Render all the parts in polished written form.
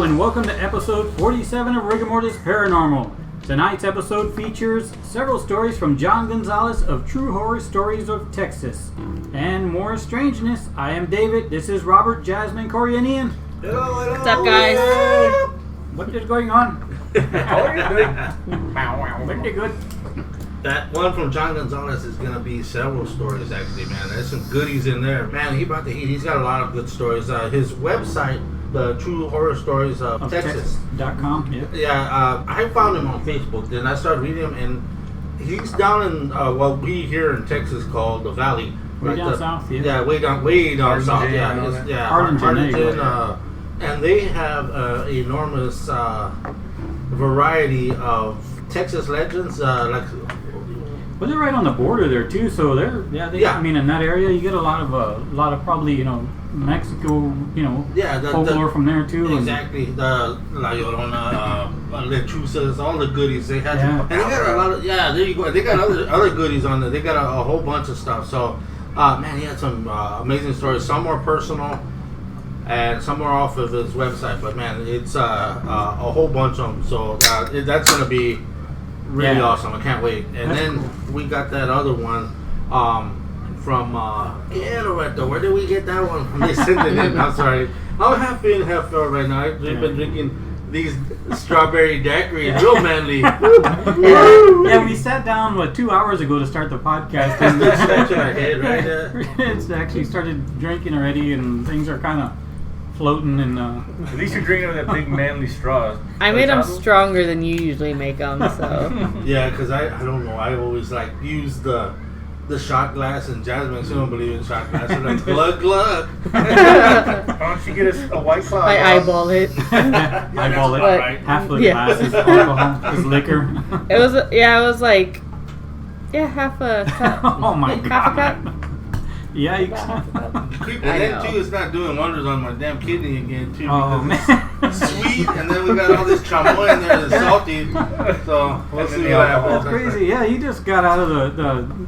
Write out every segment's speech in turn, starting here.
and welcome to episode 47 of Rigor Mortis Paranormal. Tonight's episode features several stories from John Gonzalez of True Horror Stories of Texas. And more strangeness. I am David, this is Robert, Jasmine, Kory, and Ian. Hello. What's up, guys? What is going on? How are you doing? Pretty good. That one from John Gonzalez is going to be several stories, actually, man. There's some goodies in there. Man, he brought the heat. He's got a lot of good stories. His website, the True Horror Stories of Texas.com. Yeah. I found him on Facebook. Then I started reading him, and he's down in what we here in Texas call the Valley. Way down south, yeah. Yeah, way down south. Yeah, Harlingen. And they have enormous variety of Texas legends, like. Well, they're right on the border there too, so I mean, in that area, you get a lot of probably Mexico, folklore from there too. Exactly, the La Llorona, lechuzas, all the goodies they had, and they got a lot of there you go. They got other goodies on there. They got a whole bunch of stuff. So, man, he had some amazing stories. Some more personal, and some more off of his website. But man, it's a whole bunch of them. So that's gonna be really awesome. I can't wait. And then we got that other one from Loretto. Where did we get that one from? They sent it in. I'm sorry. I'm half in, half out right now. I've been drinking these strawberry daiquiris, real manly. Yeah, we sat down 2 hours ago to start the podcast, and it's actually started drinking already, and things are kind of floating. And at least you're drinking with that big manly straw. I made them stronger than you usually make them, so. Yeah, because I don't know. I always use the shot glass, and Jasmine, she don't believe in shot glass. She's like, glug. Why don't you get us a White Claw? I eyeball it. Eyeball it. Right. Half of the glass is alcohol, is liquor. It was like half a cup. Oh my God. Half a cup. Yeah, you and then too, it's not doing wonders on my damn kidney again too. Oh man, it's sweet, and then we got all this chamoy in there that's salty. So we'll see what happens. That's crazy. Yeah, you just got out of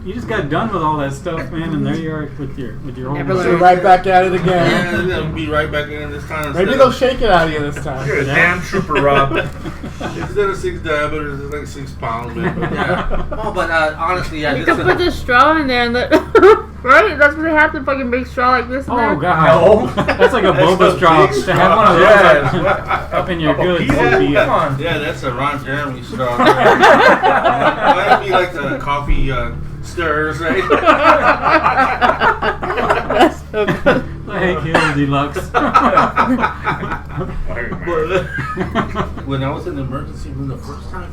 you just got done with all that stuff, man, and there you are with your old. So right back at it again. Yeah, they're gonna be right back in this time. Maybe they'll shake it out of you this time. You're a damn trooper, Rob. Instead of 6 diameters, it's like 6 pounds, man. But yeah. Oh, but honestly, yeah. You can put the straw in there and let. Right? That's what they have to fucking make straw like this. Oh, God. No. That's like a boba straw. To have one of those up in your goods. Yeah, that's a Ron Jeremy straw. Might be like the coffee stirrers, right? That's so good. Hey, Hill Deluxe. When I was in the emergency room the first time,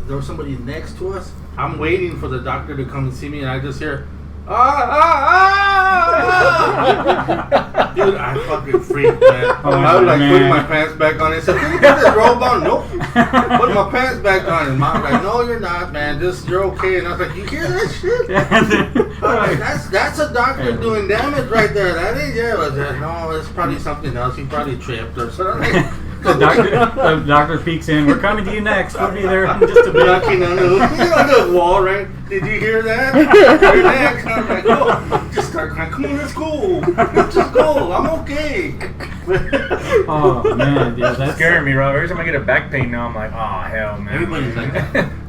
there was somebody next to us. I'm waiting for the doctor to come and see me, and I just hear, dude, I fucking freaked, man. I was putting my pants back on. He said, "Can you put this robe on?" Nope. Put my pants back on. And Mom's like, "No, you're not, man. You're okay." And I was like, "You hear that shit?" I'm like, that's a doctor doing damage right there. That ain't no, it's probably something else. He probably tripped or something. The doctor peeks in. We're coming to you next. We'll be there in just a bit. Knocking on the wall, right? Did you hear that? You're next. I'm like, oh, just start crying. Come on, let's go. Let's just go. I'm okay. Oh man, yeah, that's scaring me, Rob. Every time I get a back pain now, I'm like, oh hell, man. Everybody's like,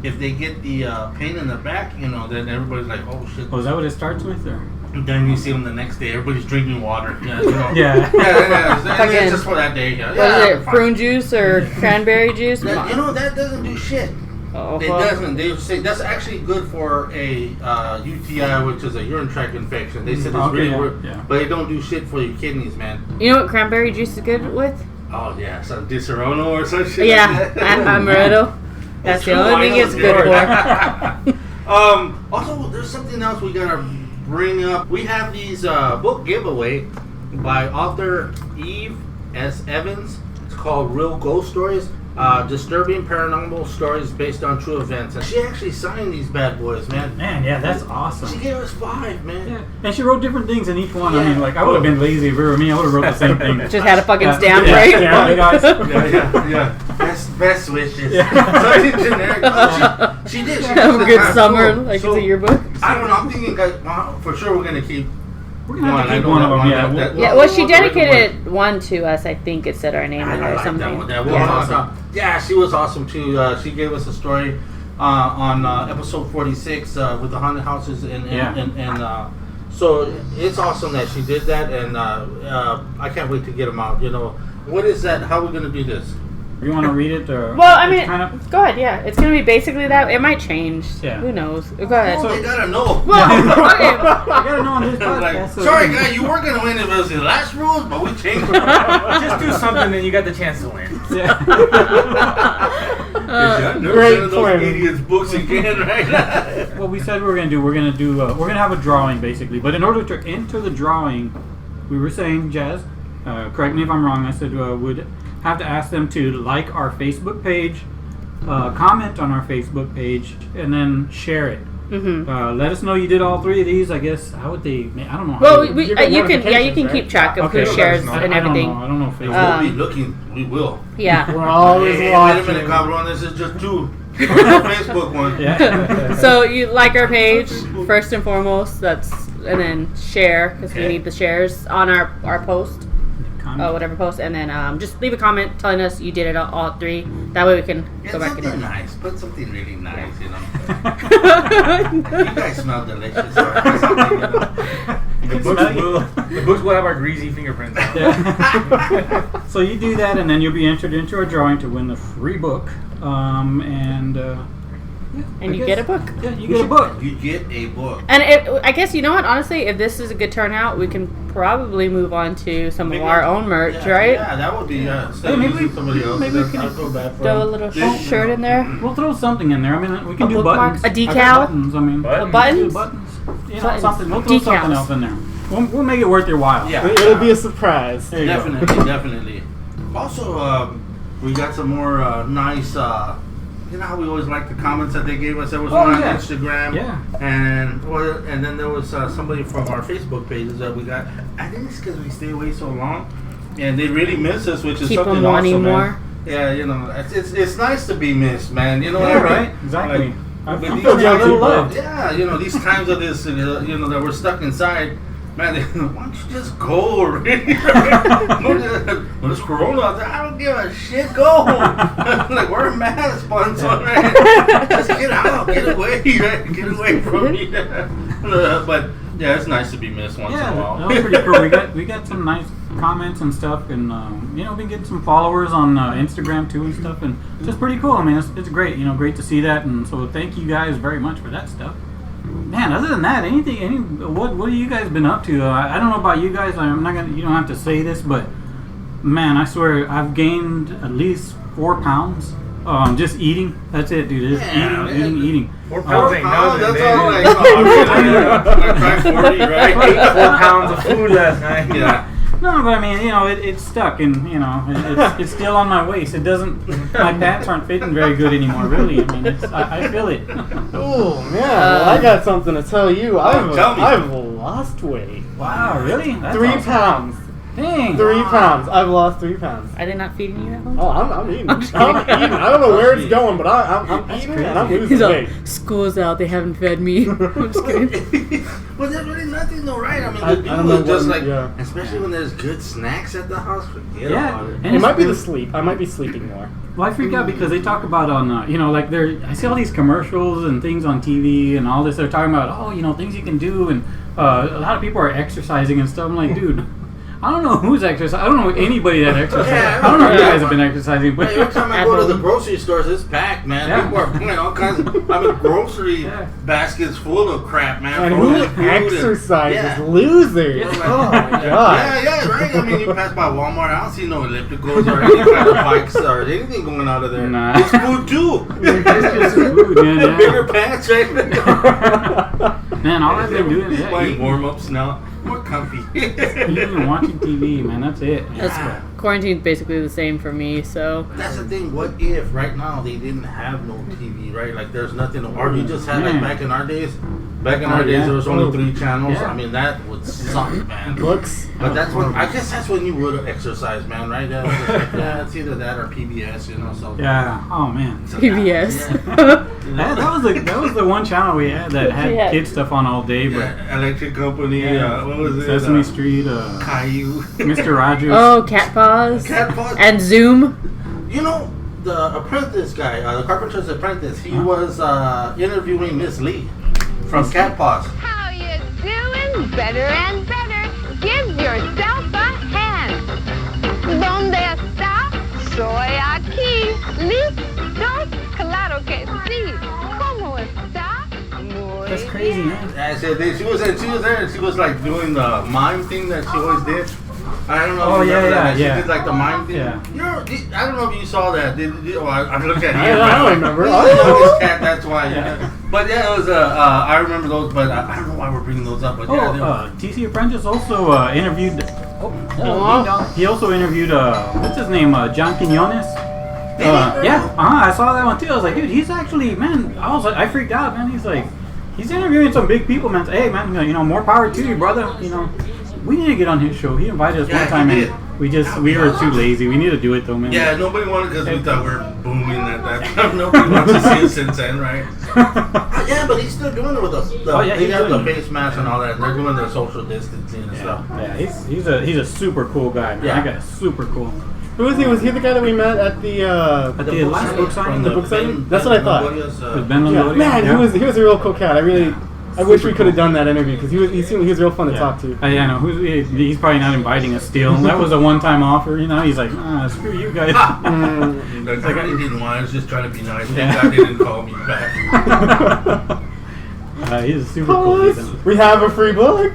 if they get the pain in the back, then everybody's like, oh shit. Oh, is that what it starts with, or? Then you see them the next day. Everybody's drinking water. Yeah. It's just for that day. Yeah. What is it? Prune juice or cranberry juice? That doesn't do shit. Oh, it doesn't. They say that's actually good for a UTI, which is a urine tract infection. They said it's really good, but it don't do shit for your kidneys, man. You know what cranberry juice is good with? Oh yeah, some Disaronno or some shit. Yeah, amaretto. That's the only thing it's good for. Also, there's something else we gotta bring up. We have these book giveaway by author Eve S. Evans. It's called Real Ghost Stories. Disturbing paranormal stories based on true events. And she actually signed these bad boys, man. Man, yeah, that's awesome. She gave us 5, man. Yeah. And she wrote different things in each one. Yeah. I mean, I would have been lazy if it were me. I would have wrote the same thing. Just had a fucking stamp, right? Yeah. Best wishes. Yeah. Something generic. She did. She have a good summer, it's a yearbook. I don't know. I'm thinking, for sure we're going to keep We're gonna have to keep one of them. Yeah. Yeah, well, she dedicated one to us. I think it said our name in I it or like something. That was awesome. Yeah, she was awesome too. She gave us a story on episode 46 with the haunted houses and so it's awesome that she did that, and I can't wait to get them out. You know, what is that? How are we gonna do this? You want to read it? Or Well, I mean, kind of, go ahead. Yeah, it's gonna be basically that. It might change. Yeah. Who knows? Go ahead. Oh, they gotta know. Well, okay. I gotta know on this podcast. Like, so- sorry, guy, you weren't gonna win if it was the last rules, but we changed it. Just do something and you got the chance to win. Yeah. Great Those plan. idiots books again, right? What we said we're gonna have a drawing basically, but in order to enter the drawing, we were saying, Jazz, correct me if I'm wrong. I said would have to ask them to like our Facebook page, comment on our Facebook page, and then share it. Mm-hmm. Let us know you did all three of these. I guess how would they? I don't know. Well, how we, You get you can notifications, keep right? track of Okay, who let shares us know. and everything. I don't know if If Facebook. we'll be looking, we will. Yeah. We're always Hey, watching. wait a minute, cabrón, this is just two. The Facebook one. Yeah. So you like our page first and foremost. And then share because we Okay. need the shares on our post. Comment. Whatever post, and then just leave a comment telling us you did it all three. That way we can Get go back and do something it. nice. Put something really nice, you know. You guys smell delicious. Or something, you know. The books will have our greasy fingerprints on it. Yeah. So you do that, and then you'll be entered into a drawing to win the free book. And you get a book. Yeah, you get a book. You get a book. And I guess you know what? Honestly, if this is a good turnout, we can probably move on to some of our own merch, Yeah, right? Yeah, that would be. Instead of maybe using we- somebody else. maybe we I can feel bad for Throw a them. little Yeah. shirt in there. We'll throw something in there. I mean, we can A do bookmark? buttons. A I got decal? buttons. I mean, Buttons? Buttons? buttons. You know, Buttons. something. We'll throw something Decals. else in there. We'll make it worth your while. Yeah. It'll be a surprise. There you go. Definitely. Also, we got some more nice. You know how we always like the comments that they gave us. There was one on Instagram, and then there was somebody from our Facebook pages that we got. I think it's because we stay away so long, and they really miss us, which is Keep something them wanting awesome, more. man. Yeah, you know, it's nice to be missed, man. You know Yeah, what I mean? right. Exactly. Like, I with feel these a times- little loved. Yeah, you know, these times of this, you know, that we're stuck inside. Man, why don't you just go already? When it's Corona out there, I don't give a shit. Go. Like, wear a mask once already. Just get out. Get away. Right? Get away from me. But yeah, it's nice to be missed once in a Yeah, while. that was pretty cool. We got some nice comments and stuff, and you know, we get some followers on Instagram too and stuff, and just pretty cool. I mean, it's great. You know, great to see that, and so thank you guys very much for that stuff. Man, other than that, what have you guys been up to? I don't know about you guys. I'm not gonna. You don't have to say this, but man, I swear I've gained at least 4 pounds. Just eating. That's it, dude. Just eating. 4 pounds ain't nothing, That's man. all. Like, I tried 40, right? 4 pounds of food last night. Yeah. No, but I mean, you know, it's stuck, and you know, it's still on my waist. It doesn't. My pants aren't fitting very good anymore. Really, I mean, I feel it. Oh man, well, I got something to tell you. tell me. I've lost weight. Wow, really? That's 3 awesome. pounds. Dang. 3 pounds. I've lost 3 pounds. Are they not feeding you that much? Oh, I'm eating. I'm I'm just eating. kidding. I don't know where it's going, but I'm eating and I'm He's losing like, weight. school's out. They haven't fed me. I'm just kidding. Well, there's really nothing though, right? I mean, I the don't deal know is just what- like, yeah. especially when there's good snacks at the house, forget Yeah, about it. and It it's might be the really- sleep. I might be sleeping more. Well, I freak out because they talk about on, you know, like I see all these commercials and things on TV and all this. They're talking about, oh, you know, things you can do, and a lot of people are exercising and stuff. I'm like, dude, I don't know who's exercising. I don't know anybody that exercises. Yeah, I don't know if you yeah. guys have been exercising, but Hey, every time I go to the grocery stores, it's packed, man. Yeah. People are bringing all kinds of, grocery Yeah. baskets full of crap, man. And Frozen who food and- exercises? Yeah. Losers. Yeah. Oh my god. Yeah, right. I mean, you pass by Walmart, I don't see no ellipticals or any kind of bikes or anything going out of there. Nah. It's food too. it's just food, yeah. Bigger pants, right? Man, all I've been doing is Playing warm ups now. More comfy. eating and watching TV, man. That's it. Yeah. Quarantine's basically the same for me, so. That's the thing. What if right now they didn't have no TV, right? Like there's nothing, or you just had like Man. back in our days. Back in our days, there was only 3 channels. Yeah. I mean, that would suck, man. Books. But that's when I guess that's when you would exercise, man, right? Yeah, it's either that or PBS, you know. So Yeah. Oh man. PBS. That was the one channel we had that had Yeah. kid stuff on all day. But Yeah, Electric Company. What was it? Sesame Street. Caillou. Mr. Rogers. Oh, Cat Paws. Cat Paws. And Zoom. You know, the Apprentice guy, the Carpenter's Apprentice, he was interviewing Miss Lee from Cat Paws. How you doing? Better and better. Give yourself a hand. ¿Dónde está? Soy aquí. Listo. Claro que sí. ¿Cómo está? Muy That's crazy, bien. man. I said she was there and she was like doing the mime thing that she always did. I don't know. Oh, if you remember that. yeah. She did like the mime thing. Yeah. I don't know if you saw that. I'm looking at you. I don't remember. I know this cat. That's why. Yeah. But yeah, it was. I remember those, but I don't know why we're bringing those up. But yeah, TC Apprentice also interviewed. He also interviewed. What's his name? John Quinones. Yeah. I saw that one too. I was like, dude, he's actually, man. I freaked out, man. He's interviewing some big people, man. Hey, man, you know, more power to you, brother. You know, we need to get on his show. He invited us one time, and we were too lazy. We need to do it though, man. Yeah, nobody wanted because we thought we were booming at that time. Nobody wants to see us since then, right? Yeah, but he's still doing it with us. He has the face mask and all that. They're doing their social distancing and stuff. Yeah, he's a super cool guy, man. Yeah. That guy's super cool. Who was he? Was he the guy that we met at the last book signing? The book signing? That's what I thought. With Ben Yeah, Longoria? man, Yeah. he was a real cool cat. I wish we could have done that interview because he seemed real fun to Yeah. talk to. I know. He's probably not inviting us still. That was a one-time offer, you know. He's like, screw you guys. Like, I really didn't want. I was just trying to be nice. Yeah. Thank God they didn't call me back. He's a super cool dude. We have a free book.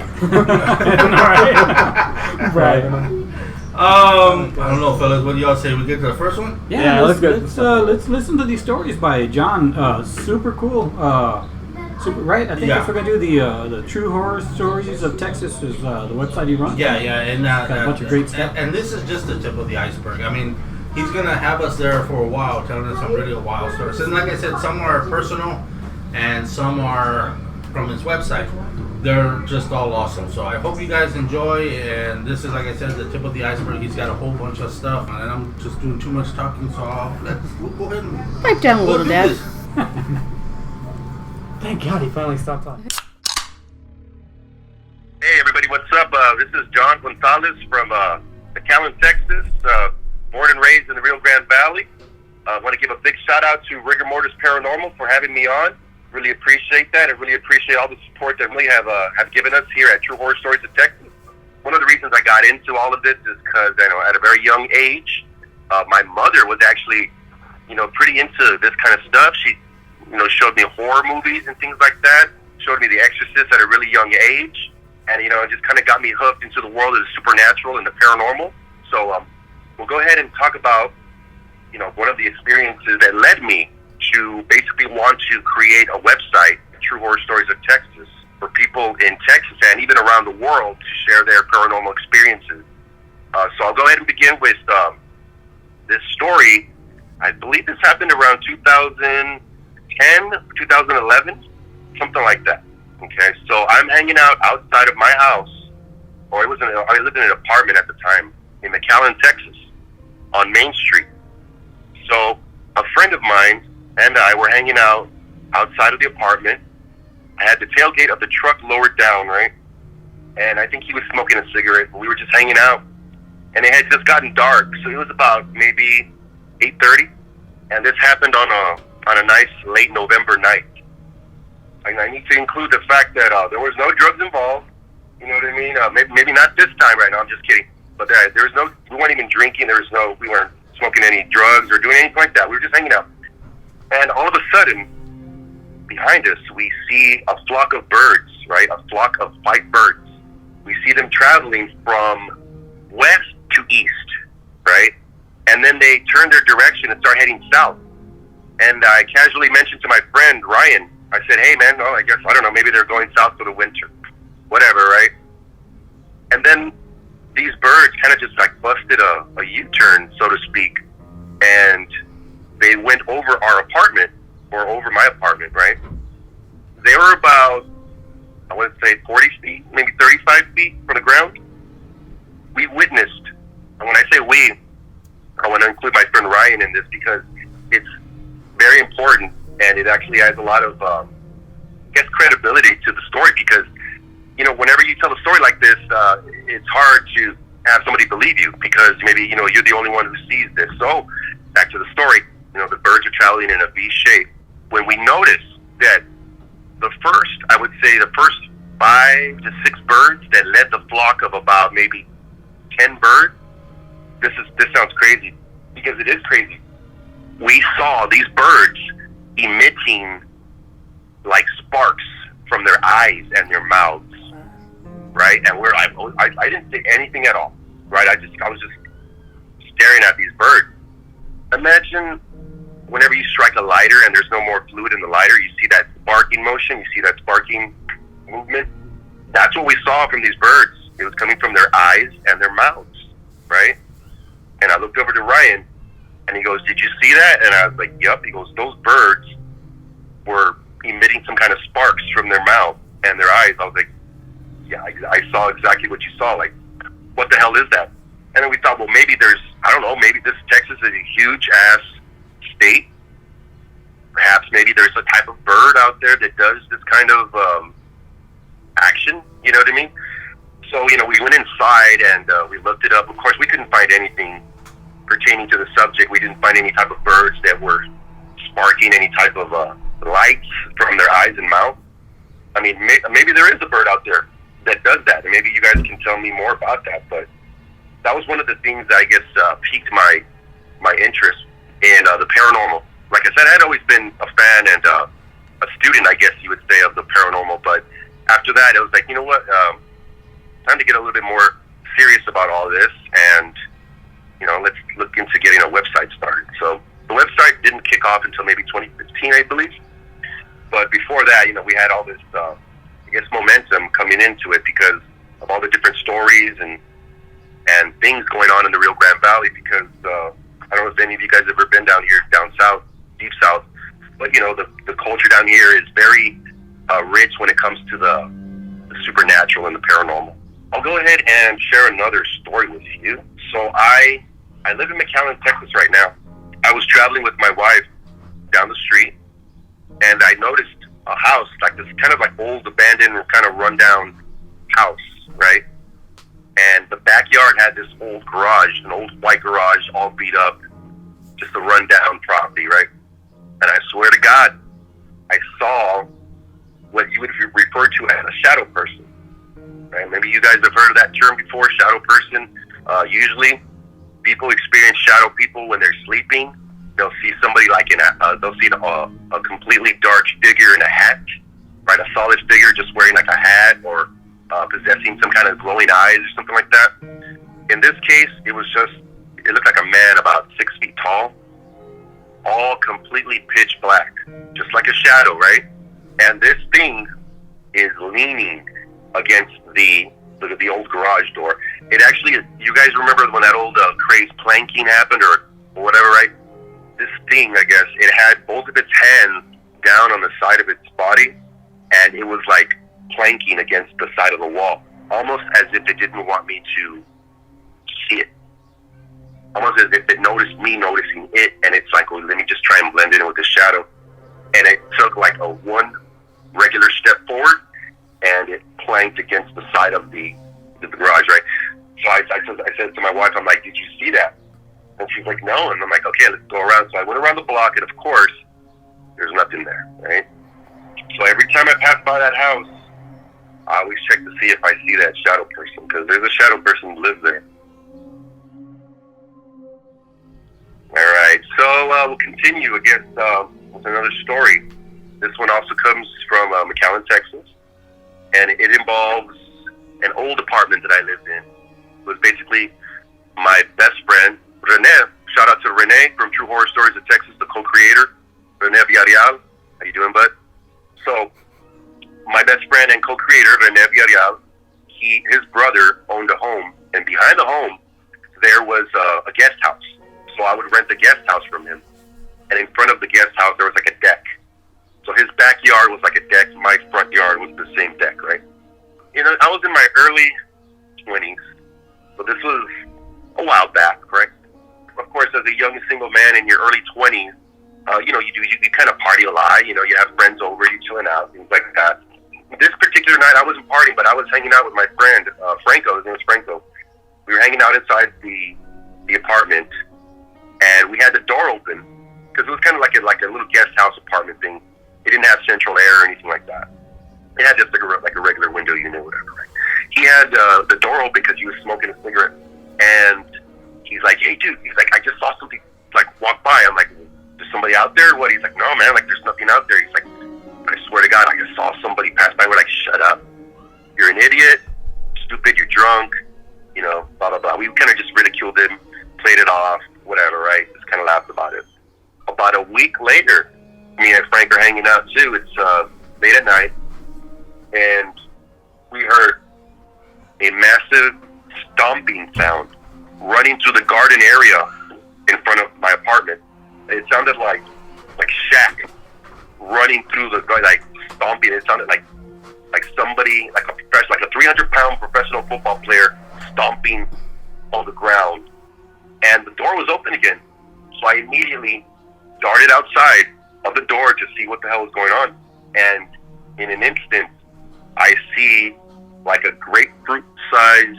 Right. I don't know, fellas. What do y'all say? We get to the first one? Yeah, let's go. Let's listen to these stories by John. Super cool. Right? I think if we're gonna do the True Horror Stories of Texas is the website he runs. Yeah, and Got a bunch of great stuff. And this is just the tip of the iceberg. I mean, he's gonna have us there for a while, telling us some really wild stories. And like I said, some are personal, and some are from his website. They're just all awesome. So I hope you guys enjoy. And this is, like I said, the tip of the iceberg. He's got a whole bunch of stuff, and I'm just doing too much talking. So we'll go ahead and Pipe down a little, do Dad. this. Thank God he finally stopped talking. Hey everybody, what's up? This is John Gonzalez from McAllen, Texas, born and raised in the Rio Grande Valley. I want to give a big shout out to Rigor Mortis Paranormal for having me on. Really appreciate that, and really appreciate all the support that really have given us here at True Horror Stories of Texas. One of the reasons I got into all of this is because at a very young age, my mother was actually pretty into this kind of stuff. She showed me horror movies and things like that. Showed me The Exorcist at a really young age, and it just kind of got me hooked into the world of the supernatural and the paranormal. So we'll go ahead and talk about one of the experiences that led me to basically want to create a website, True Horror Stories of Texas, for people in Texas and even around the world to share their paranormal experiences. So I'll go ahead and begin with this story. I believe this happened around 2010, 2011, something like that. Okay, so I'm hanging out outside of my house, I lived in an apartment at the time in McAllen, Texas, on Main Street. So a friend of mine and I were hanging out outside of the apartment. I had the tailgate of the truck lowered down, right? And I think he was smoking a cigarette. We were just hanging out, and it had just gotten dark, so it was about maybe 8:30, and this happened on a nice late November night. And I need to include the fact that there was no drugs involved. You know what I mean? Maybe not this time right now. I'm just kidding. But there was no. We weren't even drinking. We weren't smoking any drugs or doing anything like that. We were just hanging out. And all of a sudden, behind us, we see a flock of birds, right? A flock of white birds. We see them traveling from west to east, right? And then they turn their direction and start heading south. And I casually mentioned to my friend, Ryan, I said, hey, man, I don't know, maybe they're going south for the winter. Whatever, right? And then these birds kind of just busted a U-turn, so to speak, and they went over our apartment, or over my apartment, right? They were about I want to say 40 feet, maybe 35 feet from the ground. We witnessed, and when I say we, I want to include my friend Ryan in this because it's very important, and it actually adds a lot of, credibility to the story because, whenever you tell a story like this, it's hard to have somebody believe you because maybe, you're the only one who sees this. So, back to the story, the birds are traveling in a V shape. When we notice that the first 5 to 6 birds that led the flock of about maybe 10 birds, this sounds crazy because it is crazy. We saw these birds emitting like sparks from their eyes and their mouths, right? And I didn't say anything at all, right? I was just staring at these birds. Imagine whenever you strike a lighter and there's no more fluid in the lighter, you see that sparking motion, you see that sparking movement. That's what we saw from these birds. It was coming from their eyes and their mouths, right? And I looked over to Ryan, and he goes, "Did you see that?" And I was like, "Yep." He goes, "Those birds were emitting some kind of sparks from their mouth and their eyes." I was like, "Yeah, I saw exactly what you saw. Like, what the hell is that?" And then we thought, well, maybe maybe this Texas is a huge-ass state. Perhaps maybe there's a type of bird out there that does this kind of action, you know what I mean? So, we went inside and we looked it up. Of course, we couldn't find anything pertaining to the subject. We didn't find any type of birds that were sparking any type of lights from their eyes and mouth. I mean, maybe there is a bird out there that does that, and maybe you guys can tell me more about that. But that was one of the things that I guess piqued my interest in the paranormal. Like I said, I had always been a fan and a student, I guess you would say, of the paranormal. But after that, it was like, you know what? Time to get a little bit more serious about all this, and let's look into getting a website started. So the website didn't kick off until maybe 2015, I believe. But before that, we had all this, momentum coming into it because of all the different stories and things going on in the Rio Grande Valley. Because I don't know if any of you guys have ever been down here, down south, deep south, but the culture down here is very rich when it comes to the supernatural and the paranormal. I'll go ahead and share another story with you. So I live in McAllen, Texas right now. I was traveling with my wife down the street, and I noticed a house, like this kind of like old, abandoned, kind of rundown house, right? And the backyard had this old garage, an old white garage, all beat up, just a rundown property, right? And I swear to God, I saw what you would refer to as a shadow person, right? Maybe you guys have heard of that term before, shadow person. Usually, people experience shadow people when they're sleeping. They'll see somebody they'll see a completely dark figure in a hat, right? A solid figure just wearing like a hat or possessing some kind of glowing eyes or something like that. In this case, it looked like a man about 6 feet tall, all completely pitch black, just like a shadow, right? And this thing is leaning against the old garage door. It actually, you guys remember when that old crazed planking happened or whatever, right? This thing, I guess, it had both of its hands down on the side of its body, and it was like planking against the side of the wall, almost as if it didn't want me to see it. Almost as if it noticed me noticing it, and it's like, well, let me just try and blend in with the shadow. And it took like a one regular step forward, and it planked against the side of the garage, right? So I said to my wife, I'm like, "Did you see that?" And she's like, "No." And I'm like, "Okay, let's go around." So I went around the block, and of course, there's nothing there, right? So every time I pass by that house, I always check to see if I see that shadow person, because there's a shadow person who lives there. All right, so we'll continue, I guess, with another story. This one also comes from McAllen, Texas, and it involves an old apartment that I lived in. It was basically my best friend, Rene. Shout out to Rene from True Horror Stories of Texas, the co-creator. Rene Villarreal. How you doing, bud? So, my best friend and co-creator, Rene Villarreal, his brother owned a home, and behind the home, there was a guest house. So I would rent the guest house from him, and in front of the guest house, there was like a deck. So his backyard was like a deck. My front yard was the same deck, right? You know, I was in my early 20s. So this was a while back, correct? Of course, as a young single man in your early 20s, you know, you kind of party a lot. You know, you have friends over, you chilling out, things like that. This particular night, I wasn't partying, but I was hanging out with my friend, Franco. His name was Franco. We were hanging out inside the apartment, and we had the door open because it was kind of like a little guest house apartment thing. It didn't have central air or anything like that. It had just like a regular window unit or whatever, right? He had the door open because he was smoking a cigarette, and he's like, "Hey, dude," he's like, "I just saw something like walk by." I'm like, "There's somebody out there?" What? He's like, "No, man, like there's nothing out there." He's like, "I swear to God, I just saw somebody pass by." We're like, "Shut up. You're an idiot, stupid, you're drunk, you know, blah, blah, blah." We kind of just ridiculed him, played it off, whatever, right? Just kind of laughed about it. About a week later, me and Frank are hanging out too. It's late at night, and we heard a massive stomping sound running through the garden area in front of my apartment. It sounded like Shaq running through the garden, like stomping. It sounded like somebody, like a professional, like a 300-pound professional football player stomping on the ground. And the door was open again. So I immediately darted outside of the door to see what the hell was going on. And in an instant, I see like a grapefruit-sized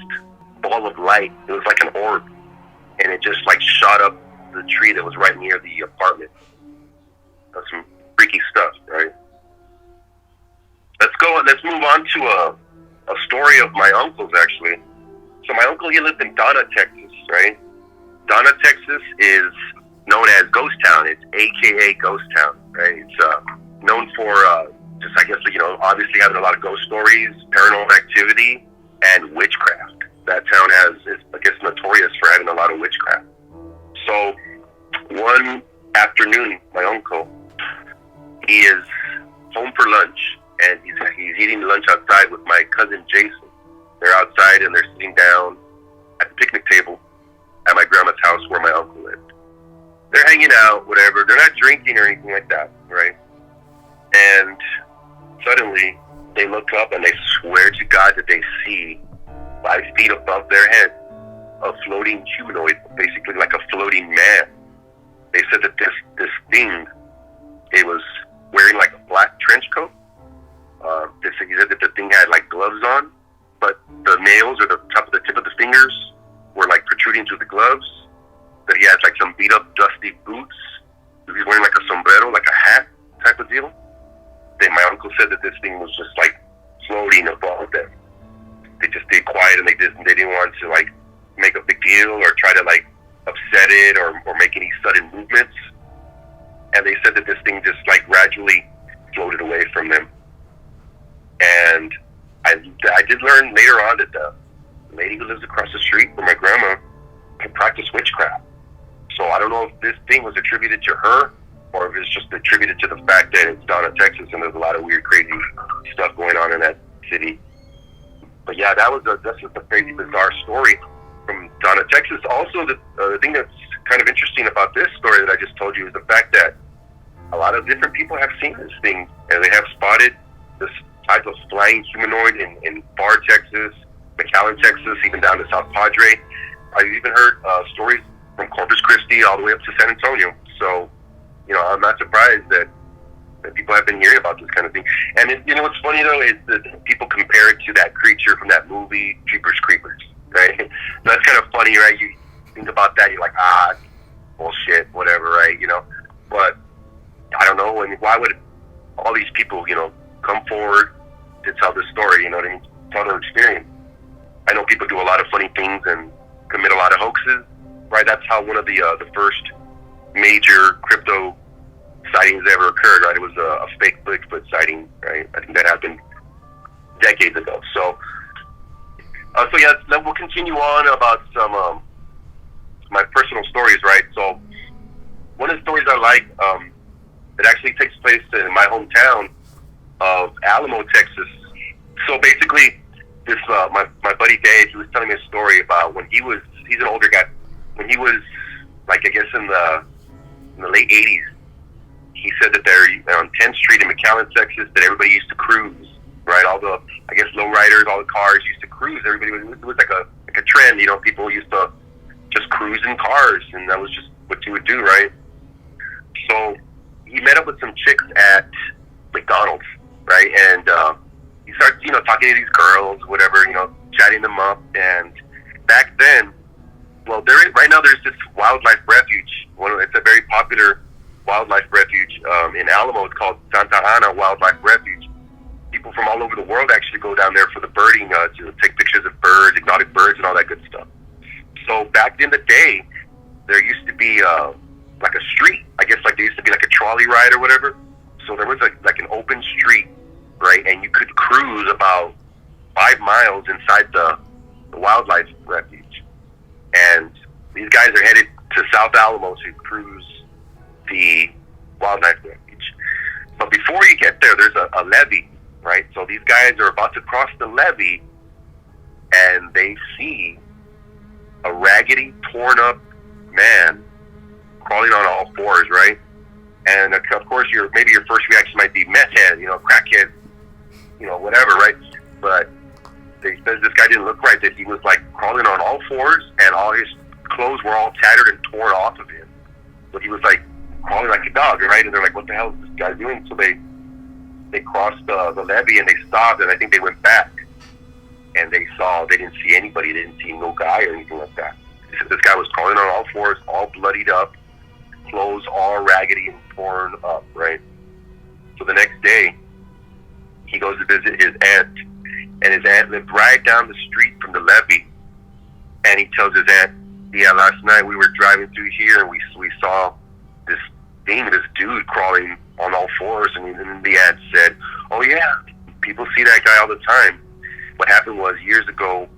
ball of light. It was like an orb. And it just like shot up the tree that was right near the apartment. That's some freaky stuff, right? Let's move on to a story of my uncle's, actually. So my uncle, he lived in Donna, Texas, right? Donna, Texas is known as Ghost Town. It's AKA Ghost Town, right? It's known for just, I guess, you know, obviously having a lot of ghost stories, paranormal activity, and witchcraft. That town is, I guess, notorious for having a lot of witchcraft. So one afternoon, my uncle, he is home for lunch, and he's eating lunch outside with my cousin Jason. They're outside and they're sitting down at the picnic table at my grandma's house where my uncle lived. They're hanging out, whatever. They're not drinking or anything like that, right? And suddenly they look up and they swear to God that they see 5 feet above their head a floating humanoid, basically like a floating man. They said that this thing, it was wearing like a black trench coat. They said that the thing had like gloves on, but the nails or the tip of the fingers were like protruding through the gloves. That he had like some beat up, dusty boots. He was wearing like a sombrero, like a hat type of deal. Then my uncle said that this thing was just like floating above them. They just stayed quiet and they didn't want to like make a big deal or try to like upset it or make any sudden movements. And they said that this thing just like gradually floated away from them. And I did learn later on that the lady who lives across the street from my grandma can practice witchcraft. So I don't know if this thing was attributed to her or if it's just attributed to the fact that it's Donna, Texas, and there's a lot of weird, crazy stuff going on in that city. But yeah, that's just a crazy, bizarre story from Donna, Texas. Also, the thing that's kind of interesting about this story that I just told you is the fact that a lot of different people have seen this thing, and they have spotted this type of flying humanoid in Bar, Texas, McAllen, Texas, even down to South Padre. I've even heard stories from Corpus Christi all the way up to San Antonio. So, you know, I'm not surprised that people have been hearing about this kind of thing. And you know what's funny though is that people compare it to that creature from that movie, Jeepers Creepers, right? That's kind of funny, right? You think about that, you're like, bullshit, whatever, right? You know, but I don't know. I mean, why would all these people, you know, come forward to tell this story? You know what I mean? Tell their experience. I know people do a lot of funny things and commit a lot of hoaxes, right? That's how one of the first major crypto sightings ever occurred, right? It was a fake Bigfoot sighting, right? I think that happened decades ago. So yeah, then we'll continue on about some my personal stories, right? So one of the stories I like, it actually takes place in my hometown of Alamo, Texas. So basically, this my buddy Dave, he was telling me a story about when he's an older guy, when he was like, I guess in the late 80s, he said that they're on 10th Street in McAllen, Texas, that everybody used to cruise, right? All the, I guess, lowriders, all the cars used to cruise. Everybody it was like a trend, you know. People used to just cruise in cars, and that was just what you would do, right? So he met up with some chicks at McDonald's, right? And he started, you know, talking to these girls, whatever, you know, chatting them up. And back then, well, right now there's this wildlife refuge. It's a very popular wildlife refuge in Alamo. It's called Santa Ana Wildlife Refuge. People from all over the world actually go down there for the birding, to take pictures of birds, exotic birds, and all that good stuff. So back in the day, there used to be like a street. I guess like there used to be like a trolley ride or whatever. So there was like an open street, right? And you could cruise about 5 miles inside the wildlife refuge. And these guys are headed to South Alamo to cruise the wildlife refuge. But before you get there, there's a levee, right? So these guys are about to cross the levee, and they see a raggedy, torn up man crawling on all fours, right? And of course, maybe your first reaction might be meth head, you know, crackhead, you know, whatever, right? But they said this guy didn't look right, that he was like crawling on all fours, and all his clothes were all tattered and torn off of him. So he was like crawling like a dog, right? And they're like, what the hell is this guy doing? So they crossed the levee, and they stopped, and I think they went back, and they didn't see anybody. They didn't see no guy or anything like that. They said this guy was crawling on all fours, all bloodied up, clothes all raggedy and torn up, right? So the next day, he goes to visit his aunt, and his aunt lived right down the street from the levee. And he tells his aunt, yeah, last night we were driving through here, and we saw this dude crawling on all fours. And then the aunt said, oh yeah, people see that guy all the time. What happened was, years ago,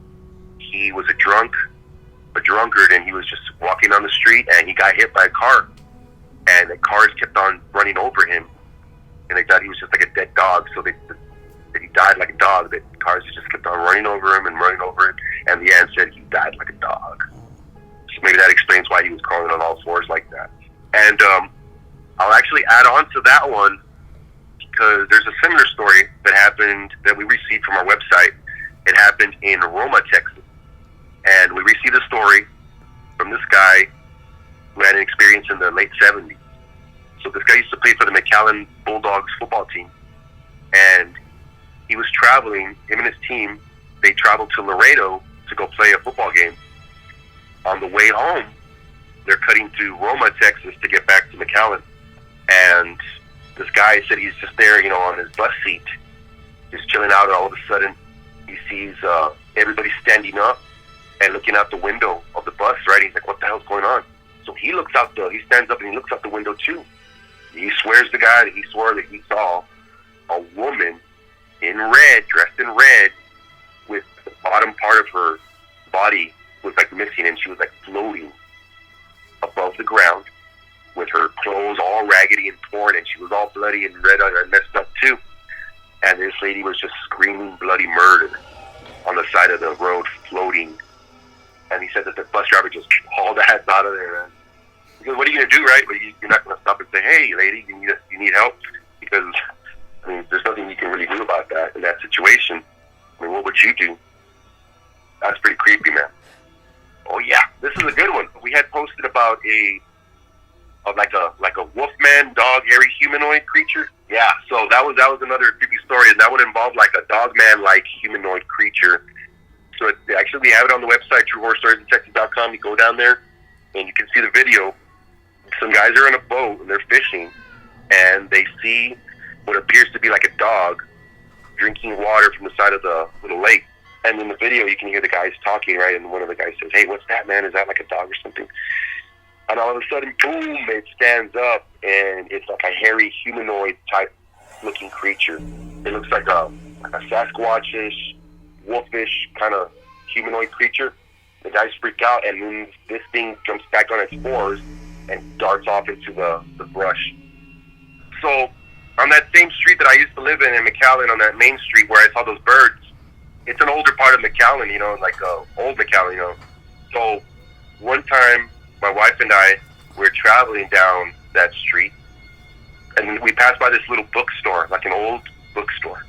he was a drunkard, and he was just walking on the street, and he got hit by a car, and the cars kept on running over him, and they thought he was just like a dead dog, so that he died like a dog. That cars just kept on running over him, and the aunt said he died like a dog. So maybe that explains why he was crawling on all fours like that. And I'll actually add on to that one, because there's a similar story that happened that we received from our website. It happened in Roma, Texas. And we received a story from this guy who had an experience in the late 70s. So this guy used to play for the McAllen Bulldogs football team. And he was traveling, him and his team, they traveled to Laredo to go play a football game. On the way home, they're cutting through Roma, Texas to get back to McAllen. And this guy said he's just there, you know, on his bus seat, just chilling out, and all of a sudden he sees everybody standing up and looking out the window of the bus, right? He's like, what the hell's going on? So he stands up and he looks out the window too. He swears to God that he swore that he saw a woman in red, dressed in red, with the bottom part of her body was like missing, and she was like floating above the ground with her clothes all raggedy and torn, and she was all bloody and red and messed up too. And this lady was just screaming bloody murder on the side of the road, floating. And he said that the bus driver just hauled ass out of there, man. Because what are you going to do, right? You're not going to stop and say, hey, lady, you need help? Because, I mean, there's nothing you can really do about that in that situation. I mean, what would you do? That's pretty creepy, man. Oh, yeah, this is a good one. We had posted about like a wolfman, dog, hairy humanoid creature. Yeah, so that was another creepy story, and that would involve like a dogman-like humanoid creature. So actually, we have it on the website, truehorrorstoriesintexas.com. You go down there, and you can see the video. Some guys are in a boat, and they're fishing, and they see what appears to be like a dog drinking water from the side of the little lake. And in the video, you can hear the guys talking, right? And one of the guys says, hey, what's that, man? Is that like a dog or something? And all of a sudden, boom, it stands up, and it's like a hairy humanoid type looking creature. It looks like a Sasquatchish, wolfish kind of humanoid creature. The guys freak out, and then this thing jumps back on its fours and darts off into the brush. So on that same street that I used to live in McAllen, on that main street where I saw those birds, it's an older part of McAllen, you know, like old McAllen, you know. So one time, my wife and I were traveling down that street, and we passed by this little bookstore, like an old bookstore.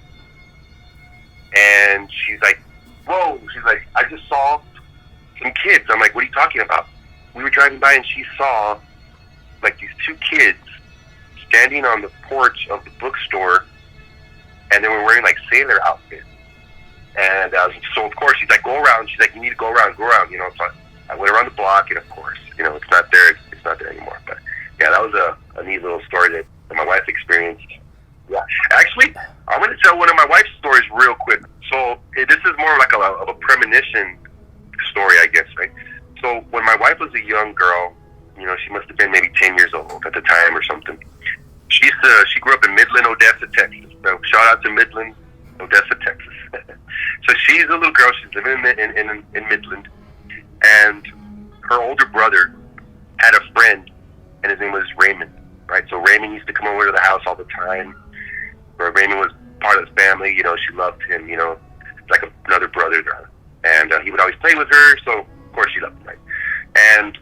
And she's like, whoa, she's like, I just saw some kids. I'm like, what are you talking about? We were driving by and she saw like these 2 kids standing on the porch of the bookstore, and they were wearing like sailor outfits. And so of course she's like, go around. She's like, you need to go around, you know. So I went around the block, and of course, you know, it's not there anymore. But yeah, that was a neat little story that my wife experienced. Yeah, actually, I'm going to tell one of my wife's stories real quick. So this is more like a premonition story, I guess, right? So when my wife was a young girl, you know, she must have been maybe 10 years old at the time or something. She grew up in Midland, Odessa, Texas. So shout out to Midland, Odessa, Texas. So she's a little girl. She's living in Midland, and her older brother had a friend, and his name was Raymond. Right? So Raymond used to come over to the house all the time. Raymond was part of the family. You know, she loved him. You know, like another brother to her, and he would always play with her. So of course she loved him. Right? And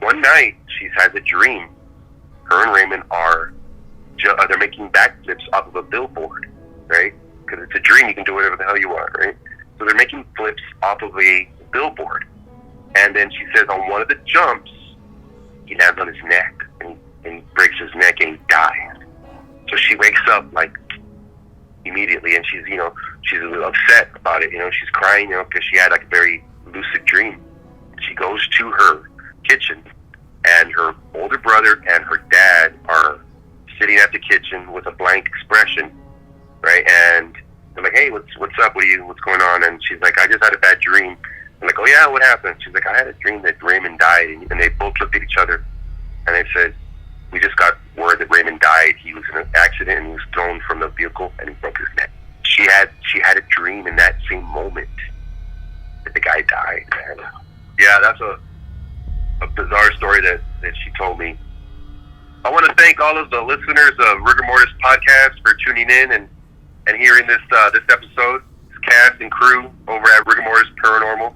one night she has a dream. Her and Raymond they're making backflips off of a billboard, right? Because it's a dream, you can do whatever the hell you want, right? So they're making flips off of a billboard. And then she says on one of the jumps, he lands on his neck, and he breaks his neck, and he dies. So she wakes up, like, immediately, and she's a little upset about it, you know, she's crying, you know, because she had, like, a very lucid dream. She goes to her kitchen, and her older brother and her dad are sitting at the kitchen with a blank expression, right? And they're like, hey, what's up? What's going on? And she's like, I just had a bad dream. I'm like, oh yeah, what happened? She's like, I had a dream that Raymond died. And they both looked at each other, and they said, we just got word that Raymond died. He was in an accident, and he was thrown from the vehicle, and he broke his neck. She had a dream in that same moment that the guy died. And yeah, that's a bizarre story that she told me. I want to thank all of the listeners of Rigor Mortis Podcast for tuning in and hearing this episode. This cast and crew over at Rigor Mortis Paranormal.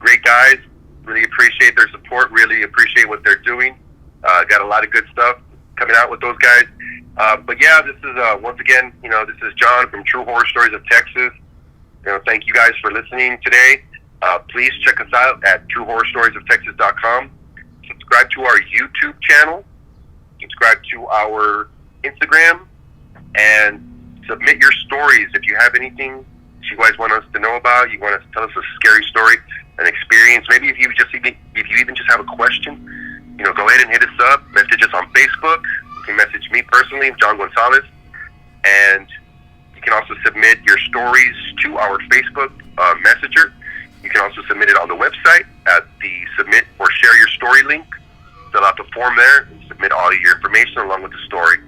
Great guys. Really appreciate their support. Really appreciate what they're doing. Got a lot of good stuff coming out with those guys. But yeah, this is once again, you know, this is John from True Horror Stories of Texas. You know, thank you guys for listening today. Please check us out at truehorrorstoriesoftexas.com. Subscribe to our YouTube channel. Subscribe to our Instagram, and submit your stories. If you have anything you guys want us to know about, you want us to tell us a scary story, an experience, maybe if you even just have a question, you know, go ahead and hit us up. Message us on Facebook. You can message me personally, John Gonzalez, and you can also submit your stories to our Facebook Messenger. You can also submit it on the website at the submit or share your story link. Fill out the form there and submit all your information along with the story.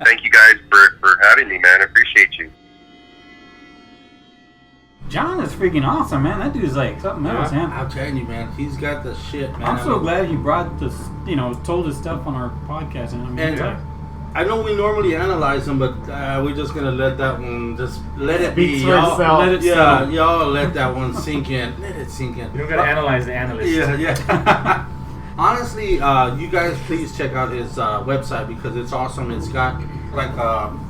Thank you guys for having me, man. I appreciate you. John is freaking awesome, man. That dude's like something else, man. I'm telling you, man. He's got the shit, man. I'm so glad he brought this, you know, told his stuff on our podcast. And I know we normally analyze them, but we're just gonna let that one just let it be. Y'all, let it yeah, y'all let that one sink in. Let it sink in. You don't gotta analyze the analyst. Yeah. Honestly, you guys please check out his website because it's awesome. It's got like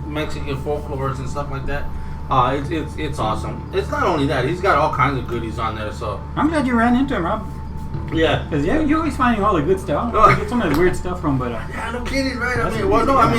Mexican folklores and stuff like that. It's awesome. It's not only that; he's got all kinds of goodies on there. So I'm glad you ran into him, Rob. Yeah. Because you're always finding all the good stuff. I don't know where you get some of the weird stuff from, but yeah, no kidding, right? I mean,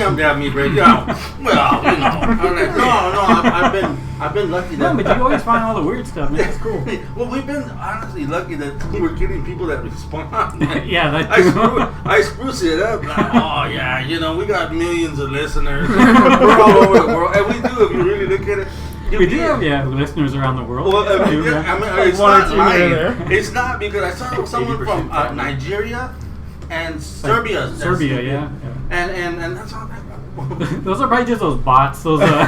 I'm me, right? Yeah. Well, you know, I'm like, I've been lucky that. No, but you always find all the weird stuff, man. That's cool. Well, we've been honestly lucky that we're getting people that respond. Yeah, that too. I spruce it up. Like, oh yeah, you know, we got millions of listeners. We're all over the world, and we do. If you really look at it. We do have listeners around the world. Well, it's not lying. It's not because I saw someone from Nigeria and Serbia. Serbia, yeah. And that's all. Those are probably just those bots. Those No, they're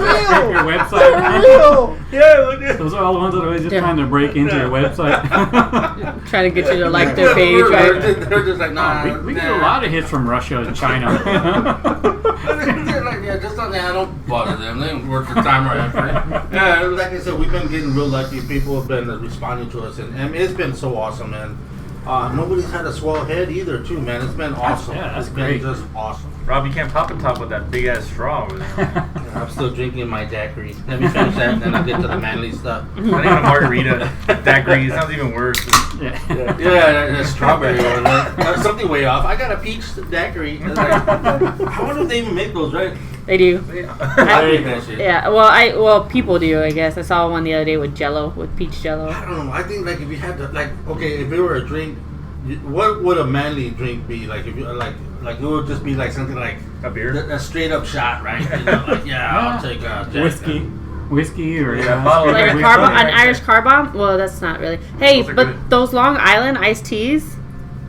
real. your website. They're real. Yeah. Those are all the ones that are always just trying to break into your website. Trying to get you to like their page, right? They're just like, nah. We get a lot of hits from Russia and China. They're like, yeah, just don't bother them. They don't worth the time or effort. Yeah, like I said, we've been getting real lucky. People have been responding to us, and it's been so awesome, man. Nobody's had a swell head either, too, man. It's been awesome. That's it's great. been just awesome. Rob, you can't pop and top with that big ass straw over there. Yeah, I'm still drinking my daiquiri. Let me finish that, and then I'll get to the manly stuff. Not even a margarita. Daiquiri sounds even worse. Yeah. Yeah, the strawberry one. Something way off. I got a peach daiquiri. Like, I wonder if they even make those, right? They do. I make that shit. Yeah, well, people do, I guess. I saw one the other day with Jello, with peach Jello. I don't know. I think like if you had to, like, okay, if it were a drink, what would a manly drink be? Like if you like it would just be like something like A beer? a straight up shot, right? You know, like I'll take a Jack. Whiskey or bottle of Like Whiskey. an Irish car bomb? Well, that's not really. Hey, Those are but good. those Long Island iced teas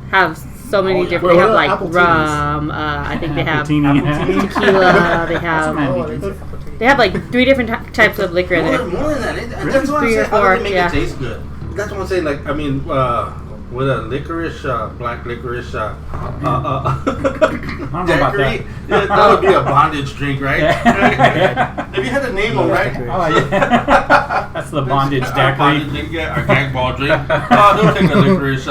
have so many Oh, yeah. different. They have like Apple teas. rum. I think they have Appletini. tequila. They That's have. manly. They have like 3 different types of liquor in there. More than that. That's what I'm 3 or saying. How 4, do they make yeah. it taste good? That's what I'm saying. Like, I mean, with a licorice, black licorice, I don't know about that. daiquiri, that would be a bondage drink, right? Yeah. If you had to name them, right? Oh yeah. That's the bondage Our daiquiri. bondage drink, yeah, our gag ball drink. Oh, don't take a licorice,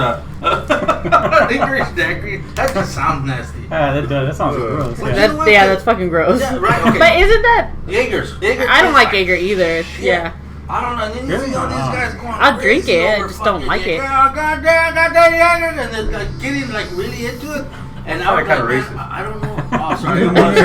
licorice daiquiri. That just sounds nasty. That does. That sounds gross. Well, Yeah. That's fucking gross. Yeah, right, okay. But isn't that? Jaeger's. I don't like Jaeger either. Yeah. I don't know. And then you see all these guys going I'll drink crazy it, I over just don't fucking like it. Jaeger. Oh, goddamn, I got that Jaeger. And then like getting like really into it. And I was kinda like, racist. man, I don't know. Oh, sorry. It was.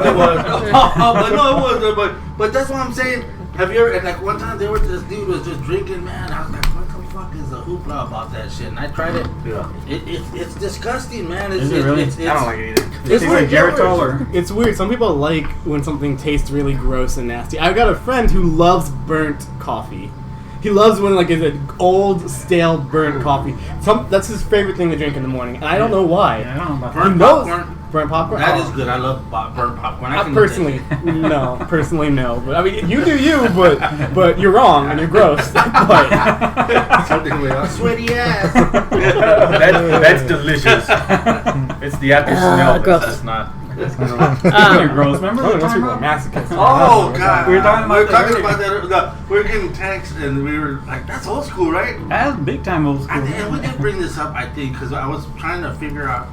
It was. Oh, but no, it wasn't. But that's what I'm saying. Have you ever, and like one time this dude was just drinking, man. I was like, what the fuck is the hoopla about that shit? And I tried it. Yeah. It's disgusting, man. Is it really? I don't like it either. It's like Geritol or It's weird. Some people like when something tastes really gross and nasty. I've got a friend who loves burnt coffee. He loves when like it's an old, stale, burnt coffee. That's his favorite thing to drink in the morning, and I don't know why. Yeah, I don't know about Burnt He knows popcorn. burnt popcorn. That Oh. is good. I love burnt popcorn. I can eat Personally, that shit. no. Personally, no. But I mean, you do you, but you're wrong and you're gross. But Something with a sweaty ass. That's delicious. It's the after smell. gross. It's not. You're gross. Remember oh, the those time? people are masochists. Oh god, We were talking about that that. We were getting texts and we were like, "That's old school, right?" That's big time old school. And we did bring this up, I think, because I was trying to figure out.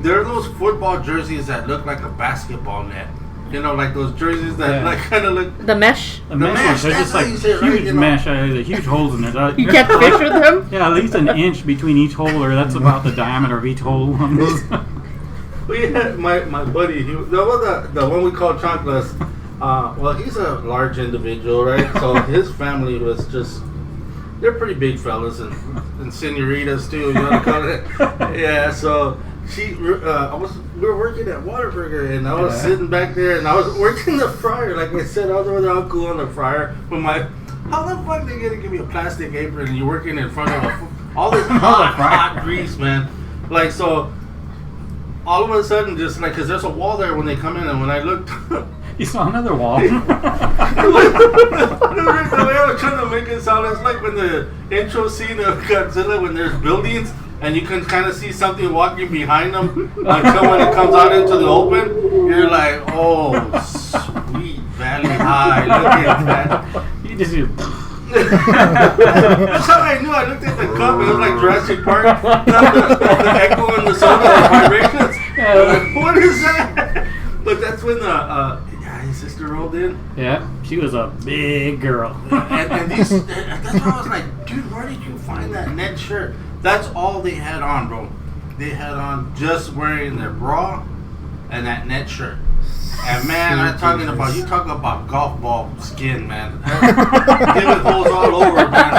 There are those football jerseys that look like a basketball net. You know, like those jerseys that Yeah. like kind of look. The mesh. The mesh ones, they're that's just how like you say it, right? huge You know? mesh. There's huge holes in it. You catch fish with them? Yeah, at least an inch between each hole, or that's about the diameter of each hole on those. We had my buddy. The one we call Chancla. Well, he's a large individual, right? So his family was just. They're pretty big fellas and senoritas too. You know what I call it? Yeah. So we were working at Whataburger and I was sitting back there and I was working the fryer. Like I said, I was over there all cool on the fryer. But how the fuck they gonna give me a plastic apron and you're working in front of all this hot grease, man? Like so. All of a sudden, just like, because there's a wall there when they come in, and when I looked, You saw another wall. the way I was trying to make it sound, it's like when the intro scene of Godzilla, when there's buildings, and you can kind of see something walking behind them until when it comes out into the open, you're like, oh, sweet Valley High, look at that. You just That's how I knew. I looked at the cup and it was like Jurassic Park. The echo and the sound of the vibrations. Like, what is that? But that's when his sister rolled in. Yeah, she was a big girl. And that's why I was like, dude, where did you find that net shirt? That's all they had on, bro. They had on just wearing their bra and that net shirt. And man, you talk about golf ball skin, man. Giving holes all over, man.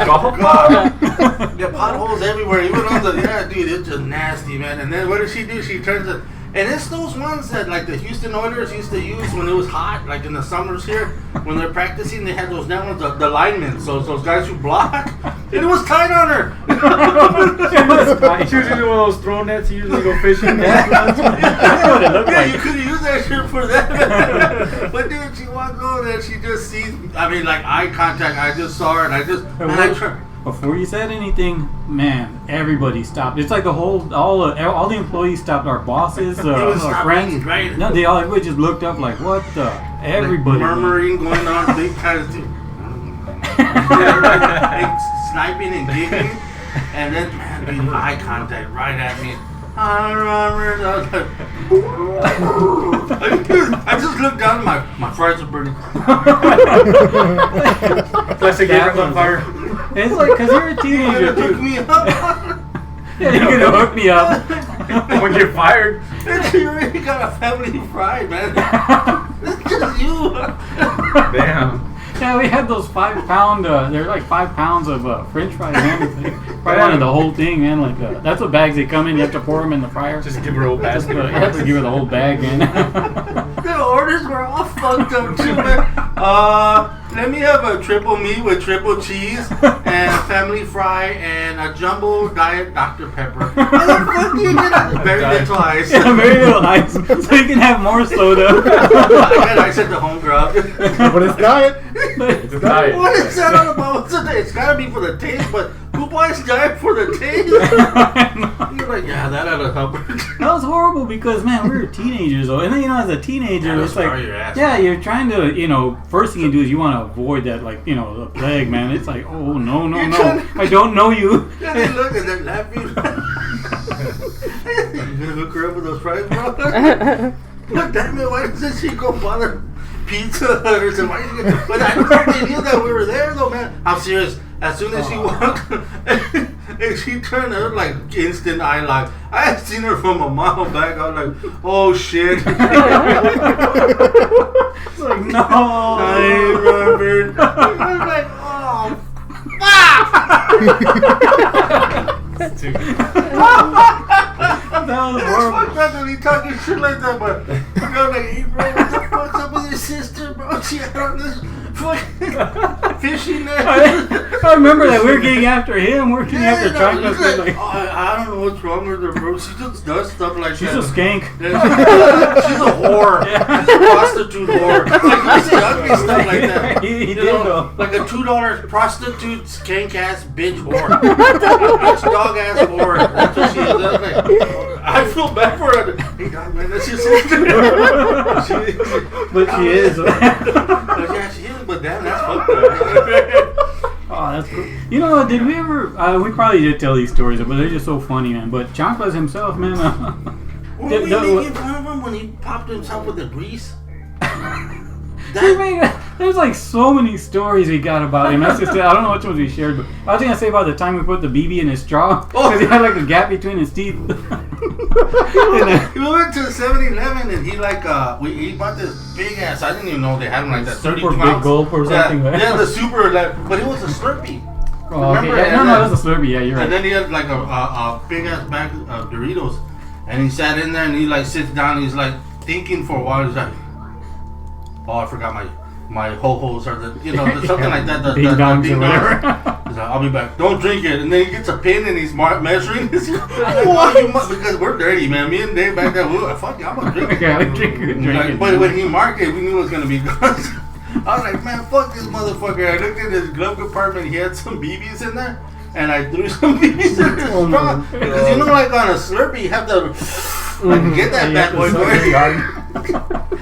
Oh my god. Yeah, potholes everywhere. Even on dude, it's just nasty, man. And then what does she do? She turns it. And it's those ones that like the Houston Oilers used to use when it was hot, like in the summers here, when they're practicing. They had those net ones, the linemen, so those guys who block. And it was tight on her. She was using one of those throw nets you usually go fishing. That's what it looked like. You could have used that shit for that. But dude, she walked over and she just sees. I mean, like eye contact. I just saw her and I tried. Before you said anything, man, everybody stopped. It's like all the employees stopped. Our bosses, our friends, right? No, everybody just looked up like, what the? Everybody. Like murmuring going on, big kind of thing. Like, sniping and giggling. And then, man, made eye contact right at me. Hi, Robert. I was like, I just looked down and my fries are burning. Plastic apron on fire. It's like, because you're a teenager, Hook too. me up. Yeah, you're going to hook me up. When you're fired. You already got a family fry, man. It's just you. Damn. Yeah, we had those 5 pound, they're like 5 pounds of French fries, man. Probably wanted the whole thing, man. Like, that's what bags they come in. You have to pour them in the fryer. Just give her a whole basket. You have to give her the whole bag, man. The orders were all fucked up too, man. Let me have a triple meat with triple cheese and a family fry and a jumbo diet Dr. Pepper. What the fuck do you get? Very little ice. Yeah, very little ice, so you can have more soda. I got ice at the home grub. But it's diet. It's a diet. What is that all about? What's the It's gotta be for the taste, but who buys diet for the taste? You're like, yeah, that ought to help. That was horrible because, man, we were teenagers, though. And then, as a teenager, Yeah, it's like, your ass, yeah, you're trying to, first thing you do is you want to avoid that, like, the plague, man. It's like, oh, no, I don't know you. And they look and they're laughing. You gonna hook her up with those fries, bro? But damn it, why doesn't she go bother Pizza Hut or something? But I don't think they knew that we were there, though, man. I'm serious. As soon as she walked, and she turned her like instant eye lock. I had seen her from a mile back. I was like, oh shit. It's like, no. Hey, Robert. I was like, oh, fuck. That was It's horrible. fucked up when he talking shit like that, but I was like, hey bro, what the fuck's up with your sister, bro? She had on this fucking fishing net. I remember that we were getting after him, working after Chancla. Like, Like, oh, I don't know what's wrong with her, bro. She just does stuff like she's that. a skank. She's a whore. She's a prostitute whore. Like, you say ugly stuff like that. He You did, know, though. like a $2 prostitute, skank ass bitch whore. Bitch dog ass whore. That's what she is. That's like, I feel bad for her. Hey, dog, man, that's your sister. But she is. Yeah, she is, but damn, that's fucked up. Oh, that's cool. Did we ever? We probably did tell these stories, but they're just so funny, man. But Chancla's himself, man. Were we making fun of him when he popped himself with the grease? There's like so many stories we got about him. That's just I don't know which ones we shared, but I was gonna say about the time we put the BB in his straw because he had like a gap between his teeth. We went to 7-Eleven and he he bought this big ass. I didn't even know they had them like that. 32 Super big ounce. gulp or something. Yeah, the super but it was a Slurpee. Oh, okay. Remember? Yeah, no, it was a Slurpee. Yeah, you're right. And then he had like a big ass bag of Doritos, and he sat in there and he like sits down. And he's like thinking for a while. He's like, oh, I forgot my ho-hos or something like that. The ding dongs ding or whatever. He's like, I'll be back. Don't drink it. And then he gets a pin and he's measuring. He's like, oh, because we're dirty, man. Me and Dave back there, fuck you, I'm gonna drink it. Okay, drink it. But when he marked it, we knew it was gonna be good. I was like, man, fuck this motherfucker. I looked in his glove compartment. He had some BBs in there. And I threw some BBs in his straw. Because like on a Slurpee, you have to get that bad boy going.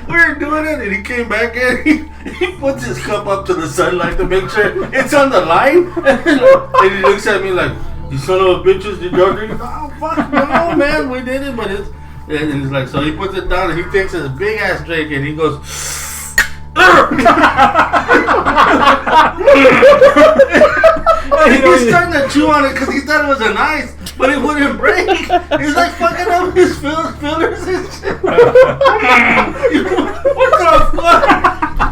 We were doing it, and he came back in. He puts his cup up to the sunlight to make sure it's on the line. And he looks at me like, you son of a bitches, did y'all drink it? Oh, fuck, no, man, we did it. But and he's like, so he puts it down, and he takes his big ass drink, and he goes, he's starting to chew on it because he thought it was an ice, but it wouldn't break. He's like fucking up his fillers and shit. What the fuck?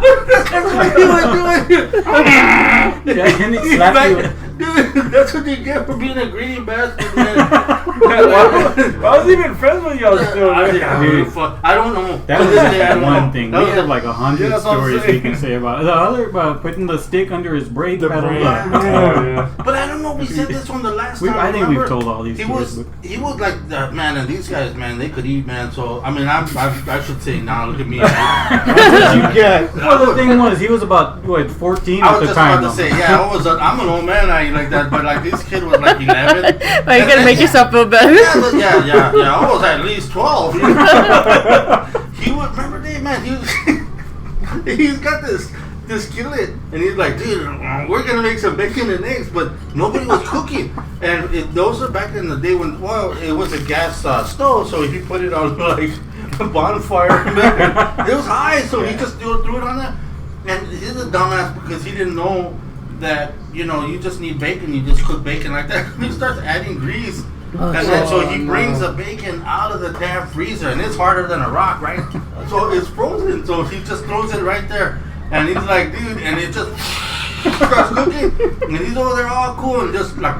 That's what he was doing. Yeah, and he slapped you. Dude, that's what you get for being a greedy bastard, man. I was even friends with y'all still, man. Dude, I don't know. that To was this day, I just don't one know. thing. That We was have like 100 that's what I'm stories saying. we can say about it. The other about putting the stick under his brake pedal. Yeah. But I don't know. We said this one the last time. I think remember? we've told all these stories. He was like that, man, and these guys, man, they could eat, man. So I mean, I should say now. Look at me. Well, the thing was, he was about 14 I at was the just time. about to say, yeah, I'm an old man. I eat like that, but like this kid was like 11. Are you gonna make yourself feel better? Yeah. I was at least 12. He would remember that, man. He's got this his skillet, and he's like, dude, we're gonna make some bacon and eggs, but nobody was cooking. And those are back in the day when, well, it was a gas stove, so he put it on like a bonfire. It was high, so he just threw it on there. And he's a dumbass because he didn't know that, you know, you just need bacon, you just cook bacon like that. He starts adding grease. And then so he brings the bacon out of the damn freezer, and it's harder than a rock, right? So it's frozen, so he just throws it right there. And he's like, dude, and it just starts cooking. And he's over there all cool and just like,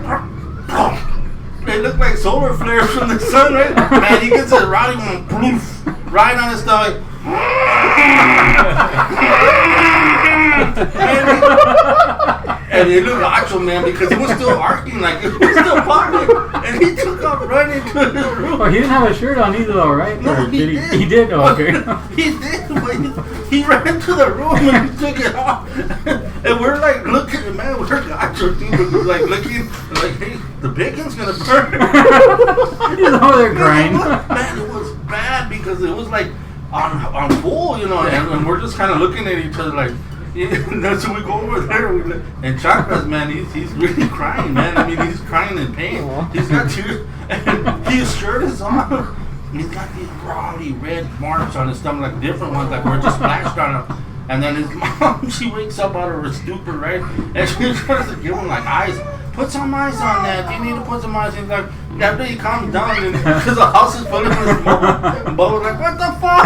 they look like solar flares from the sun, right? Man, he gets a rowdy one, poof, right on his stomach. And it looked actual, man, because it was still arcing, like it was still popping. And he took off running to his room. Oh, he didn't have a shirt on either, though, right? No, he did. He did? Oh, okay. He did, but he ran to the room and he took it off. And we're like looking, man, we're gotcha, dude. We're like looking, like, hey, the bacon's gonna burn. He's over there crying. Man, it was bad because it was like on full, you know, and we're just kind of looking at each other like, yeah, so we go over there, and Chancla's, man, he's really crying, man. I mean, he's crying in pain. He's got tears, and his shirt is on. He's got these rowdy red marks on his stomach, like different ones, like we're just splashed on him. And then his mom, she wakes up out of her stupor, right? And she tries to give him like ice. Put some ice on that. You need to put some ice. He's like, after he calms down, because the house is full of his smoke. And Bubba's like, what the fuck?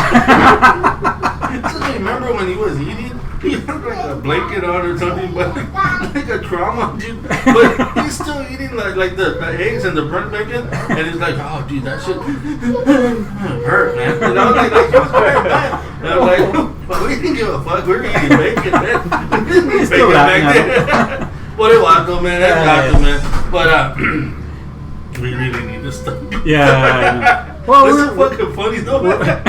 Just remember when he was eating? He had like a blanket on or something, but like a trauma, dude. But he's still eating like the eggs and the burnt bacon, and he's like, oh, dude, that shit hurt, man. And I was like, he was very bad. And I was like, but we didn't give a fuck. We're eating bacon, man. We didn't eat bacon back then. What it was, though, man. That's awesome, man. But we really need this stuff. Yeah. Well, this is fucking funny, though, man.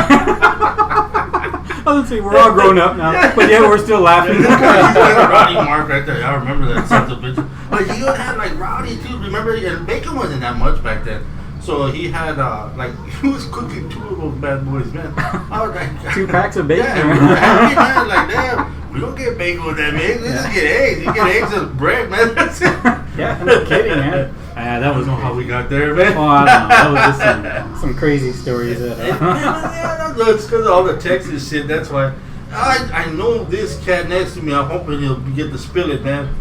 I was say we're all grown up now, but yeah, we're still laughing. He's got a rowdy mark right there. I remember that sons of bitch. But he had like rowdy too. Remember, and bacon wasn't that much back then. So he had like he was cooking 2 of those bad boys, man. I was like 2 packs of bacon. Yeah, we were happy, man. Like damn, we don't get bacon with that, man. We just get eggs. You get eggs and bread, man. That's it. Yeah, no kidding, man. That was how we got there, man. Oh, I don't know. That was just some crazy stories. Yeah, it's because of all the Texas shit. That's why I know this cat next to me. I'm hoping he'll get to spill it, man.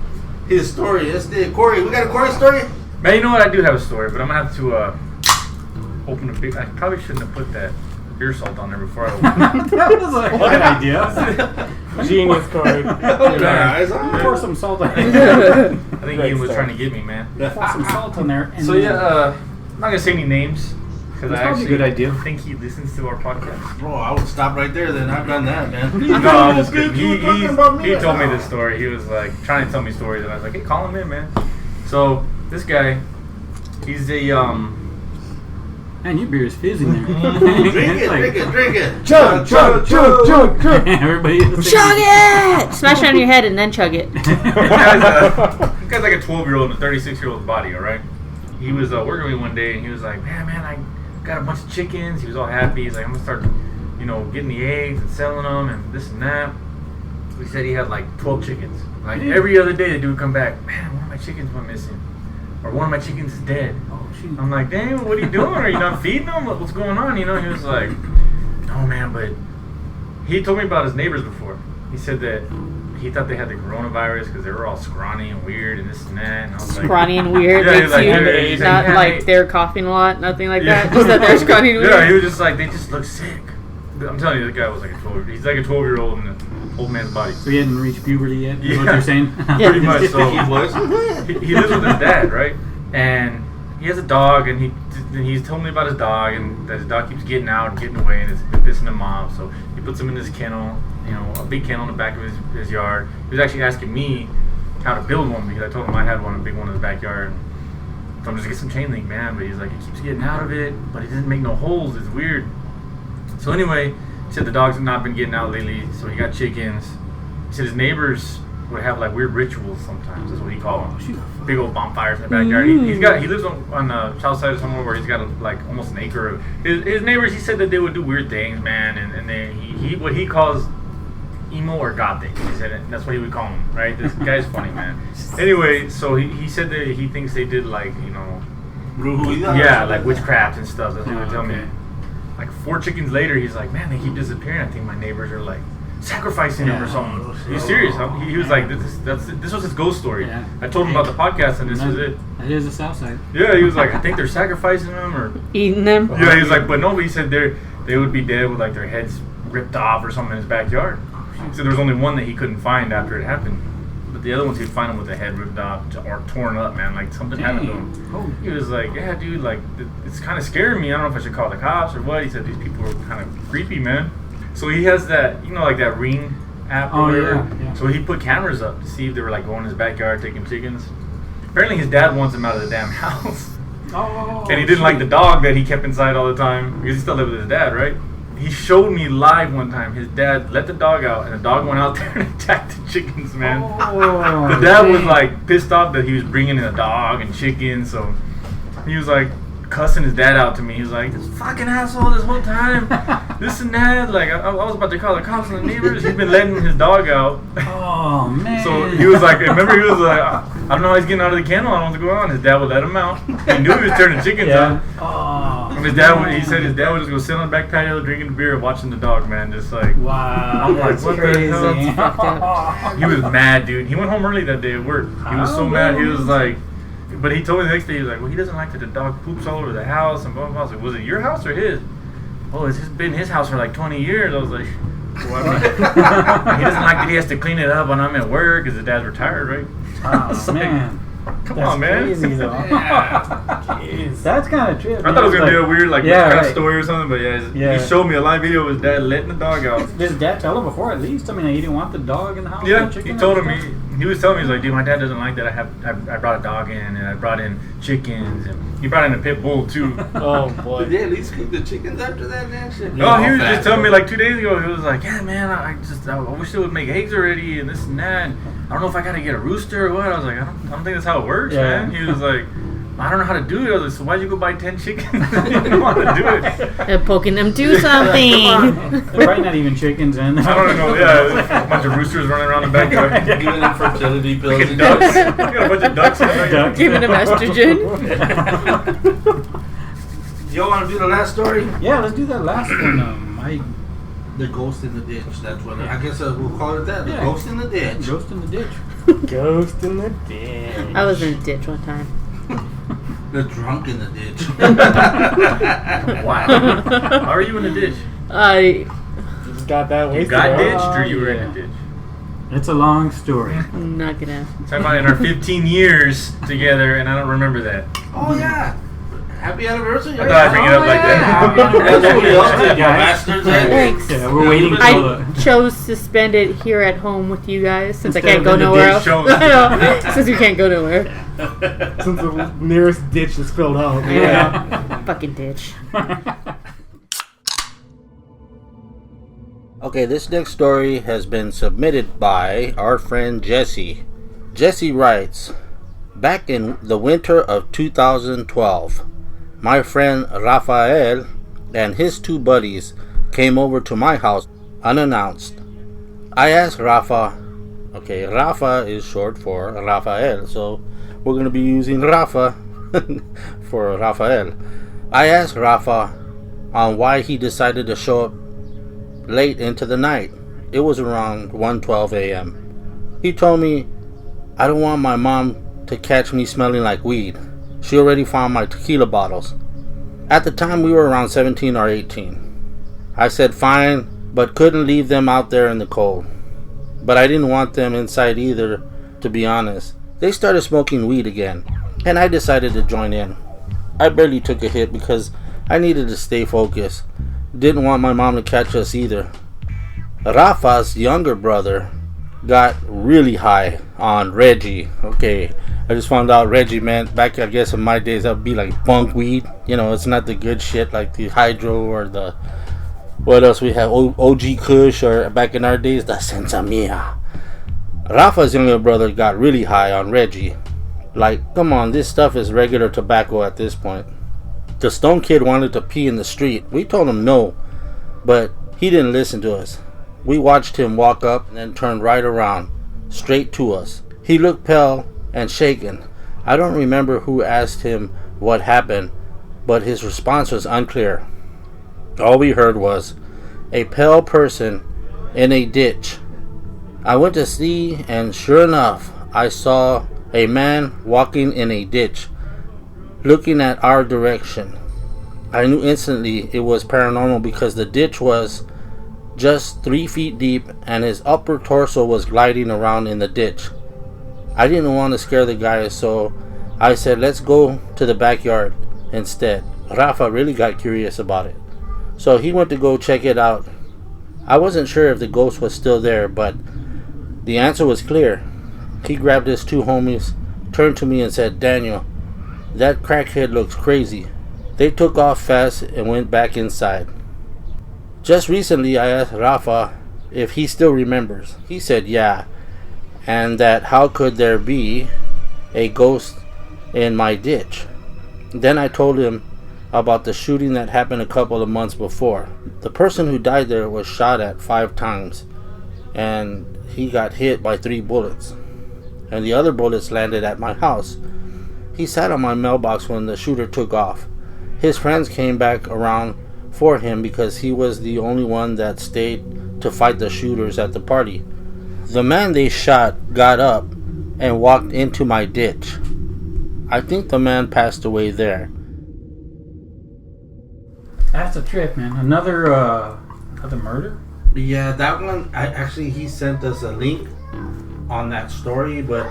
His story. That's the Kory. We got a Kory story. Man, you know what? I do have a story, but I'm gonna have to open a big. I probably shouldn't have put that beer salt on there before I opened it. That was a good idea. Genius, Kory. Pour some salt on there. I think Ian was trying to get me, man. Pour some salt on there. And So yeah, I'm not gonna say any names because I probably actually a good idea. think he listens to our podcast. Bro, I would stop right there. Then I've done that, man. No, I'm just kidding. He told me this story. He was like trying to tell me stories, and I was like, "Hey, call him in, man." So this guy, he's a Man, your beer is fizzing there. Drink it. Chug. Everybody is Chug it! Smash it on your head and then chug it. This guy's like a 12-year-old in a 36-year-old's body, all right? He was working with me one day, and he was like, man, I got a bunch of chickens. He was all happy. He's like, I'm going to start, getting the eggs and selling them and this and that. He said he had like 12 chickens. Like every other day, the dude would come back, man, one of my chickens went missing. Or one of my chickens is dead. I'm like, damn, what are you doing? Are you not feeding them? What's going on? He was like, no, man, but he told me about his neighbors before. He said that he thought they had the coronavirus because they were all scrawny and weird and this and that. And I was Scrawny and weird, Yeah, makes you not like they're coughing a lot, nothing like that. Just that they're scrawny and weird. Yeah, he was just like, they just look sick. I'm telling you, the guy was like he's like a 12-year-old in an old man's body. So he hadn't reached puberty yet? Is Yeah. what you're saying? Pretty much. So He was. he lives with his dad, right? And he has a dog, and he's told me about his dog, and that his dog keeps getting out and getting away, and it's pissing him off. So he puts him in his kennel, a big kennel in the back of his yard. He was actually asking me how to build one because I told him I had one, a big one in the backyard. So I'm just get some chain link, man. But he's like, he keeps getting out of it, but he doesn't make no holes. It's weird. So anyway, he said the dogs have not been getting out lately, so he got chickens. He said his neighbors would have like weird rituals sometimes. That's what he called them. Big old bonfires in the backyard. He lives on the south side of somewhere where he's got like almost an acre of his neighbors. He said that they would do weird things, man, and he what he calls emo or gothic. He said it. That's what he would call them, right? This guy's funny, man. Anyway, so he said that he thinks they did like, you know, yeah, like witchcraft and stuff. That's what he would tell me. Like 4 chickens later, he's like, man, they keep disappearing. I think my neighbors are like sacrificing them or something. He's serious. He was like, this was his ghost story. Yeah. I told him about the podcast, and this was it. That is the South Side. Yeah, he was like, I think they're sacrificing them or eating them. Yeah, he was like, but no, he said they would be dead with like their heads ripped off or something in his backyard. He said there was only one that he couldn't find after it happened. But the other ones he'd find them with the head ripped off or torn up, man. Like something happened to him. He was like, yeah, dude, like it's kind of scaring me. I don't know if I should call the cops or what. He said these people are kind of creepy, man. So he has that, you know, like that Ring app or whatever. Yeah. So he put cameras up to see if they were like going in his backyard taking chickens. Apparently his dad wants him out of the damn house. And he didn't like the dog that he kept inside all the time because he still lived with his dad, right? He showed me live one time. His dad let the dog out, and the dog went out there and attacked the chickens, man. The dad was like pissed off that he was bringing in a dog and chickens, so he was like cussing his dad out to me. He was like, this fucking asshole this whole time, this and that. Like, I was about to call the cops on the neighbors. He's been letting his dog out. Oh, man. So he was like, remember he was like, I don't know how he's getting out of the kennel. I don't know what's going on. His dad would let him out. He knew he was turning chickens out. Oh, and his dad, he said his dad would just go sit on the back patio drinking beer and watching the dog, man. Just like, wow. I'm like, what the hell? He was mad, dude. He went home early that day at work. He was so mad. He was like, but he told me the next day, he was like, well, he doesn't like that the dog poops all over the house and blah, blah, blah. I was like, was it your house or his? Oh, it's been his house for like 20 years. I was like, what? He doesn't like that he has to clean it up when I'm at work because his dad's retired, right? Oh, man. Come on, man. Crazy, though. That's kind of true. I thought it was going to be a weird, like, kind of story or something, but yeah, he showed me a live video of his dad letting the dog out. Did his dad tell him before at least? I mean, he didn't want the dog in the house? Yeah, he told him, he was telling me, he's like, dude, my dad doesn't like that I brought a dog in, and I brought in chickens, and he brought in a pit bull, too. Oh, boy. Did they at least cook the chickens after that, man? Shit. No, he was just telling me, like, 2 days ago, he was like, yeah, man, I wish they would make eggs already, and this and that, and I don't know if I gotta get a rooster or what. I was like, I don't think that's how it works, man. He was like, I don't know how to do it. I was like, so why'd you go buy 10 chickens? You don't want to do it. They're poking them do something. They're probably not even chickens in there. I don't know. Yeah, a bunch of roosters running around the backyard. Giving them fertility pills. Like ducks. You got a bunch of ducks in the backyard. Giving them estrogen. Y'all want to do the last story? Yeah, let's do that last one. The ghost in the ditch. That's what I guess we'll call it that. The ghost in the ditch. Ghost in the ditch. Ghost in the ditch. I was in a ditch one time. The drunk in the ditch. Wow. How are you in the ditch? I just got that way. You got ditched or you were in a ditch? It's a long story. I'm not gonna. Talking about in our 15 years together, and I don't remember that. Oh, yeah. Happy anniversary. I thought I'd bring it up like that. That's what we all did, you bastards. Thanks. Yeah, we're waiting I till chose to spend it here at home with you guys since Instead I can't go of in the nowhere ditch. else. I know, since we can't go nowhere. Since the nearest ditch is filled out. Yeah. Fucking ditch. Okay, this next story has been submitted by our friend Jesse. Jesse writes, back in the winter of 2012, my friend Rafael and his 2 buddies came over to my house unannounced. I asked Rafa, okay, Rafa is short for Rafael, so we're going to be using Rafa for Rafael. I asked Rafa on why he decided to show up late into the night. It was around 1:12 a.m. He told me, I don't want my mom to catch me smelling like weed. She already found my tequila bottles. At the time we were around 17 or 18. I said fine, but couldn't leave them out there in the cold. But I didn't want them inside either, to be honest. They started smoking weed again, and I decided to join in. I barely took a hit because I needed to stay focused. Didn't want my mom to catch us either. Rafa's younger brother got really high on Reggie. Okay, I just found out Reggie meant, back I guess in my days, that would be like bunk weed. You know, it's not the good shit like the Hydro or the, what else we have, OG Kush, or back in our days, the Senza Mia. Rafa's younger brother got really high on Reggie. Like, come on, this stuff is regular tobacco at this point. The Stone Kid wanted to pee in the street. We told him no, but he didn't listen to us. We watched him walk up and then turn right around, straight to us. He looked pale and shaken. I don't remember who asked him what happened, but his response was unclear. All we heard was, "A pale person in a ditch." I went to see, and sure enough, I saw a man walking in a ditch, looking at our direction. I knew instantly it was paranormal because the ditch was just 3 feet deep and his upper torso was gliding around in the ditch. I didn't want to scare the guy, so I said, "Let's go to the backyard instead." Rafa really got curious about it, so he went to go check it out. I wasn't sure if the ghost was still there, but the answer was clear. He grabbed his 2 homies, turned to me and said, "Daniel, that crackhead looks crazy." They took off fast and went back inside. Just recently I asked Rafa if he still remembers. He said yeah, and that how could there be a ghost in my ditch. Then I told him about the shooting that happened a couple of months before. The person who died there was shot at 5 times, and he got hit by 3 bullets, and the other bullets landed at my house. He sat on my mailbox when the shooter took off. His friends came back around for him because he was the only one that stayed to fight the shooters at the party. The man they shot got up and walked into my ditch. I think the man passed away there. That's a trip, man. Another murder? Yeah, that one, he sent us a link on that story, but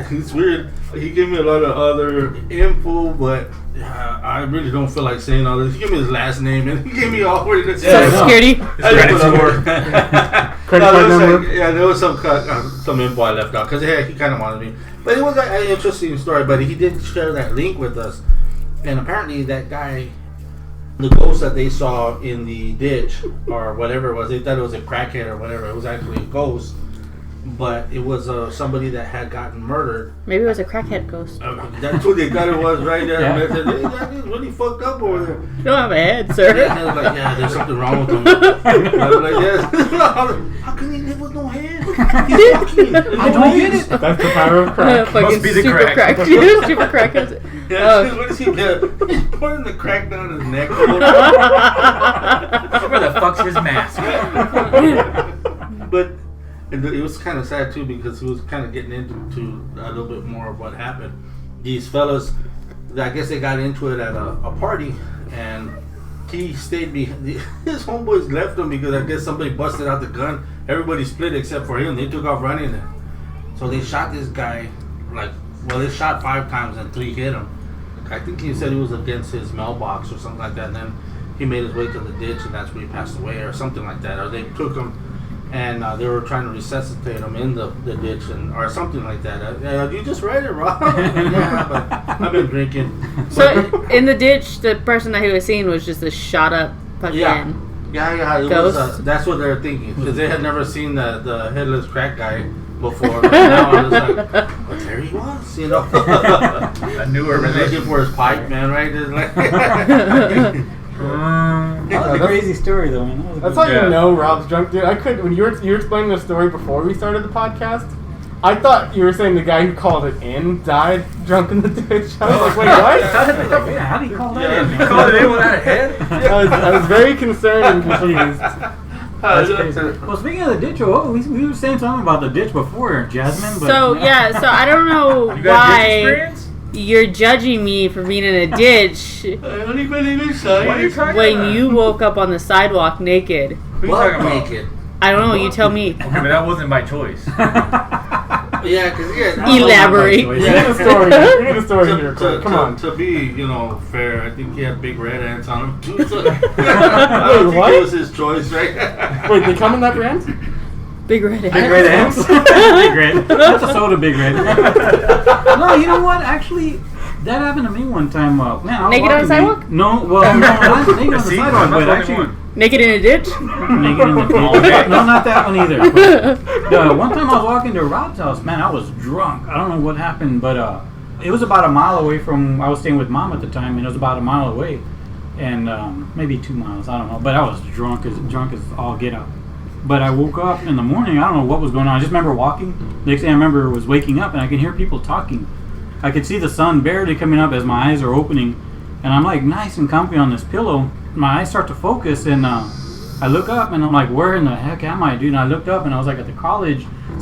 it's weird. He gave me a lot of other info, but I really don't feel like saying all this. He gave me his last name, and he gave me all where to Social Security. There was some info I left out because he kind of wanted me. But it was an interesting story. But he did share that link with us, and apparently that guy, the ghost that they saw in the ditch or whatever it was, they thought it was a crackhead or whatever. It was actually a ghost. But it was somebody that had gotten murdered. Maybe it was a crackhead ghost. That's what they thought it was right there. Yeah. And they said, "Hey, that is really fucked up over there." You don't have a head, sir. And I was like, "Yeah, there's something wrong with him." I was like, "Yes." How can he live with no head? He's walking. I don't get it. That's the power of crack. Fucking be the super crack. Super crackhead. Yeah, what is he doing? He's pouring the crack down his neck. Where the fuck's his mask? But it was kind of sad too because he was kind of getting into a little bit more of what happened. These fellas, I guess they got into it at a party, and he stayed behind. His homeboys left him because I guess somebody busted out the gun. Everybody split except for him. They took off running it. So they shot this guy, they shot 5 times and 3 hit him. I think he said he was against his mailbox or something like that. And then he made his way to the ditch, and that's where he passed away or something like that. Or they took him, and they were trying to resuscitate him in the ditch or something like that. You just read it wrong. Yeah, but I've been drinking. So in the ditch, the person that he was seeing was just a shot up fucking. Yeah. It ghost? was, that's what they were thinking because they had never seen the headless crack guy before. But now I was like, but there he was, you know. A newer Looking religion. for his pipe, man, right? Just like That was a crazy story, though, man. That's how you know Rob's drunk, dude. When you were explaining the story before we started the podcast, I thought you were saying the guy who called it in died drunk in the ditch. I was like, wait, what? How do you call that in? You called it in without a head? I was very concerned and confused. That's crazy. Well, speaking of the ditch, we were saying something about the ditch before, Jasmine. But So I don't know You got why ditch experience? you're judging me for being in a ditch What are you talking when about? you woke up on the sidewalk naked. Who are you talking about? naked. I don't know. You tell me. Okay, but that wasn't by choice. Yeah, because Elaborate. We need a story. We need a story here. Come on. To be, fair, I think he had big red ants on him too. So I Wait, don't think what? it was his choice, right? Wait, they come in that brand? Big red ant. Big Red Ants. Big Red. That's a soda, Big Red. No, you know what? Actually, that happened to me one time. Man, I was Naked on the walking sidewalk? No, well, no, not naked on the See, sidewalk, I'm not but the only actually one. Naked in a ditch? naked in the ditch. No, not that one either. But, one time I was walking to Rob's house. Man, I was drunk. I don't know what happened, but it was about a mile away from. I was staying with Mom at the time, and it was about a mile away, and maybe 2 miles. I don't know. But I was drunk as all get out. But I woke up in the morning. I don't know what was going on. I just remember walking. The next thing I remember was waking up, and I could hear people talking. I could see the sun barely coming up as my eyes are opening, and I'm like nice and comfy on this pillow. My eyes start to focus, and I look up, and I'm like, where in the heck am I, dude? And I looked up, and I was like at the college. I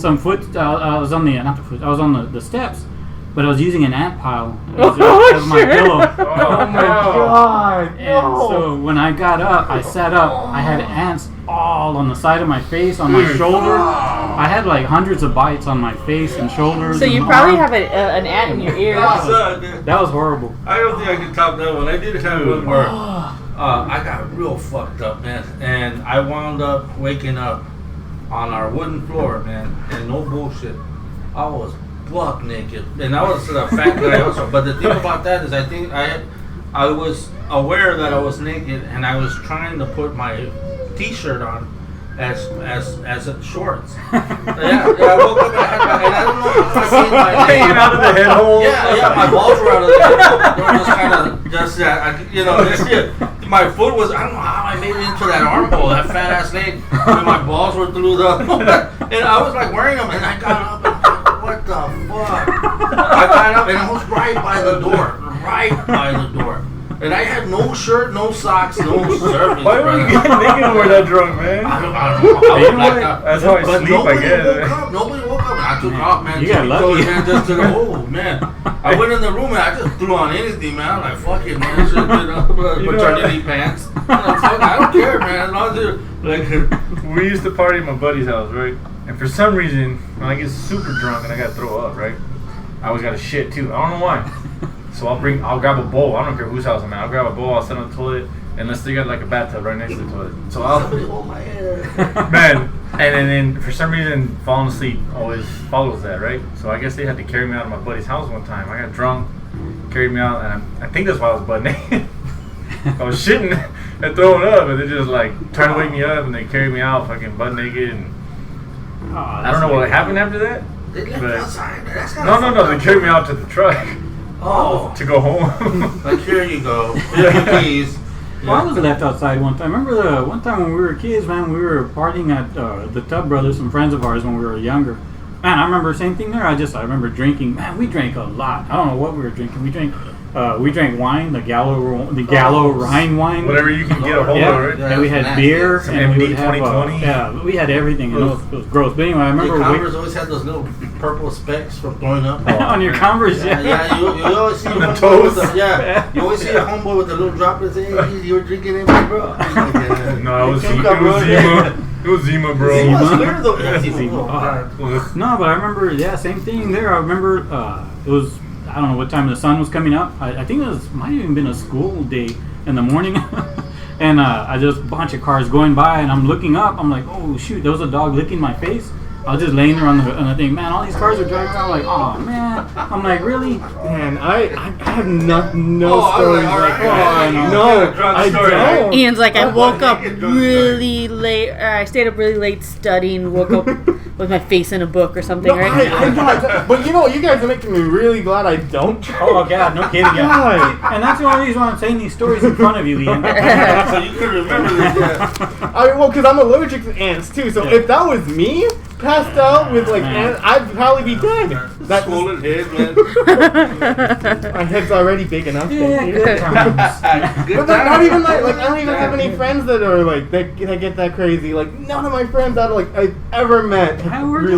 was on the I was on the steps, but I was using an ant pile as my pillow. Oh my god! And so when I got up, I sat up. I had ants all on the side of my face, on my shoulder. I had like hundreds of bites on my face and shoulders. So you and probably arms. have an ant in your ear. That was horrible. I don't think I can top that one. I did have one where I got real fucked up, man, and I wound up waking up on our wooden floor, man, and no bullshit. I was buck naked, and I was a fat guy also. But the thing about that is, I think I was aware that I was naked, and I was trying to put my T-shirt on as shorts. Yeah, I woke up and I don't know how I made my Hanging out of the head hole. Yeah, my balls were out of the head hole. They were just kind of just this shit. My foot was, I don't know how I made it into that armhole, that fat ass leg, and my balls were through the, and I was like wearing them, and I got up and I'm like, what the fuck? I got up and I was right by the door. And I had no shirt, no socks, no surface. Why would you get naked when we're that drunk, man? I don't know. I was blacked out. That's how I sleep, I guess. Nobody woke up. And I took off, man. You got lucky. Man, just to the, oh, man. I went in the room and I just threw on anything, man. I'm like, fuck it, man. Maternity pants. I'm like, fuck, I don't care, man. As long as like, we used to party at my buddy's house, right? And for some reason, when I get super drunk and I gotta throw up, right? I always gotta shit too. I don't know why. So I'll grab a bowl. I don't care whose house I'm at. I'll grab a bowl. I'll sit on the toilet, unless they got like a bathtub right next to the toilet. So somebody hold my hair. Man, and then for some reason, falling asleep always follows that, right? So I guess they had to carry me out of my buddy's house one time. I got drunk, carried me out, and I think that's why I was butt naked. I was shitting and throwing up, and they just like tried to wake me up, and they carried me out fucking butt naked. And I don't know what happened after that. They left me outside, man. That's No. They carried me out to the truck. Oh. To go home. Like, here you go. Here's your keys. Well, I was left outside one time. Remember the one time when we were kids, man, we were partying at the Tub Brothers, some friends of ours when we were younger. Man, I remember same thing there. I remember drinking. Man, we drank a lot. I don't know what we were drinking. We drank wine, the Gallo Rhine wine. Whatever you can get a hold of, right? And we had beer, Some and we MD would have 2020. yeah, we had everything. And it was gross. But anyway, I remember Your Converse always had those little purple specks from throwing up. on your Converse. Yeah, you always see On the homeboy toes. with you always see a homeboy with the little droplets. Hey, you were drinking it, bro. No, it was Zima. It was Zima, bro. Zima's clear though. Yeah, Zima. Zima. No, but I remember, same thing there. I remember it was, I don't know what time the sun was coming up. I think might have even been a school day in the morning. And I just a bunch of cars going by, and I'm looking up. I'm like, oh shoot, there was a dog licking my face. I was just laying there on the thing. Man, all these cars are driving around. Like, oh man. I'm like, really? Man, I have no stories like that. No, I don't. Ian's like, I woke up really late. I stayed up really late studying. Woke up with my face in a book or something, No, right? I don't. But you know what? You guys are making me really glad I don't. Oh God, no kidding. God. And that's the only reason why I'm saying these stories in front of you, Ian. So you could remember this. Yeah. Well, because I'm allergic to ants too. So if that was me, passed out with like ants, I'd probably be dead. That's Swollen head, man. my head's already big enough. Yeah, thank you. good times. Good But they're not time. even like I don't even have any friends that are like that get that crazy. Like none of my friends that I've ever met. We're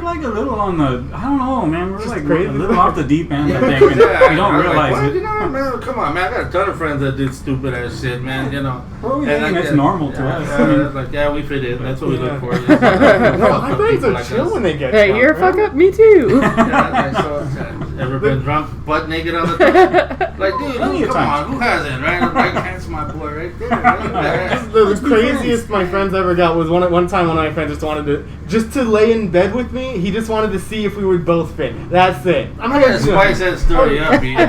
like a little on the, I don't know, man. We're like crazy. a little off the deep end, I think. And we don't realize it. it. You know, man, come on, man. I got a ton of friends that did stupid ass shit, man. You know. Well, we And think like that's that- normal to us. I mean, Like, yeah, we fit in. That's what we look for. No, my friends are chill when they get Hey, drunk, you're a man. fuck up? Me too. Ever been drunk, butt naked on the toilet? Like, dude, Plenty of come times. on, who hasn't, right? Like, that's my boy right there. Right? The craziest my friends ever got was one time one of my friends just wanted to lay in bed with me. He just wanted to see if we would both fit. That's it. I'm not gonna Spice that story up, Ian. But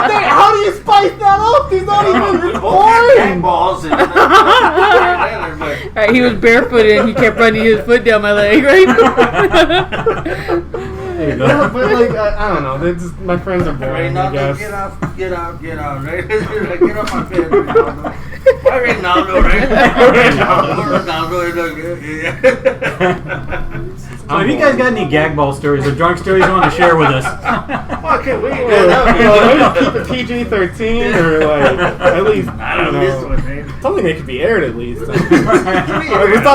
then, how do you spice that up? He's not even We both had gang born. balls and Right, he was barefooted and he kept running his foot down my leg, right? there you go. Yeah, but like I don't know. They're just my friends are Right boring. now, I guess. get out, right? Like, get off my bed right now. Ronaldo, right? So if you guys got any gag ball stories or drunk stories you want to share with us, Okay, wait. Keep it PG-13 or like at least I don't know this one, man. something that could be aired at least. It's not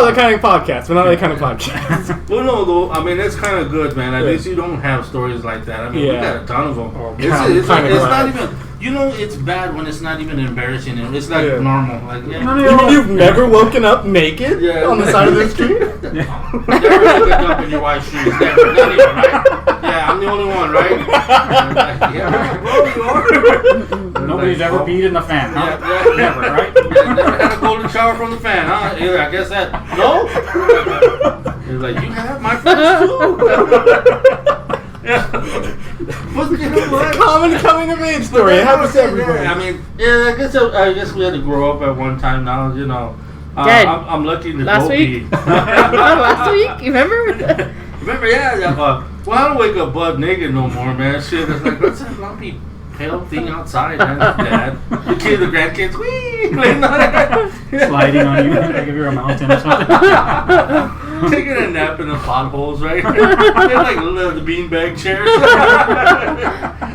that kind of podcast. We're not that kind of podcast. Well, no, though. I mean, it's kind of good, man. At least you don't have stories like that. I mean, we got a ton of them. It's not even. You know, it's bad when it's not even embarrassing. It's like normal. Like, You've never woken up naked on the side of the street? Never woken up in your wife's shoes. Never. Not even, right? Yeah, I'm the only one, right? Yeah, bro, you are. nobody's ever peed in the fan, huh? Yeah. Never, right? Never had a golden shower from the fan, huh? Yeah, I guess that. No? He's like, you have my friends too. Yeah. But you know what? Common coming of age story. It happens to everybody. I mean, I guess we had to grow up at one time now, you know. Dad, I'm lucky to last go week? pee. Last week? You remember? Remember, well, I don't wake up butt naked no more, man. Shit, it's like, what's that lumpy pale thing outside, man? Dad. The grandkids, wee! Sliding on you like if you're a mountain or something. Taking a nap in the potholes, right? They're like the beanbag chairs. A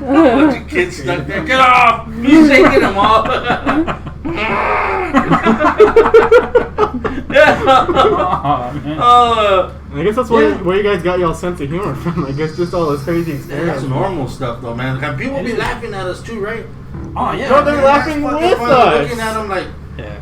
bunch of kids stuck there. Get off! He's shaking them off. Oh, I guess that's where you guys got y'all sense of humor from. I guess just all this crazy experience. That's normal stuff, though, man. And people be laughing at us too, right? Oh yeah. No, they're laughing with us. Looking at them like, Yeah.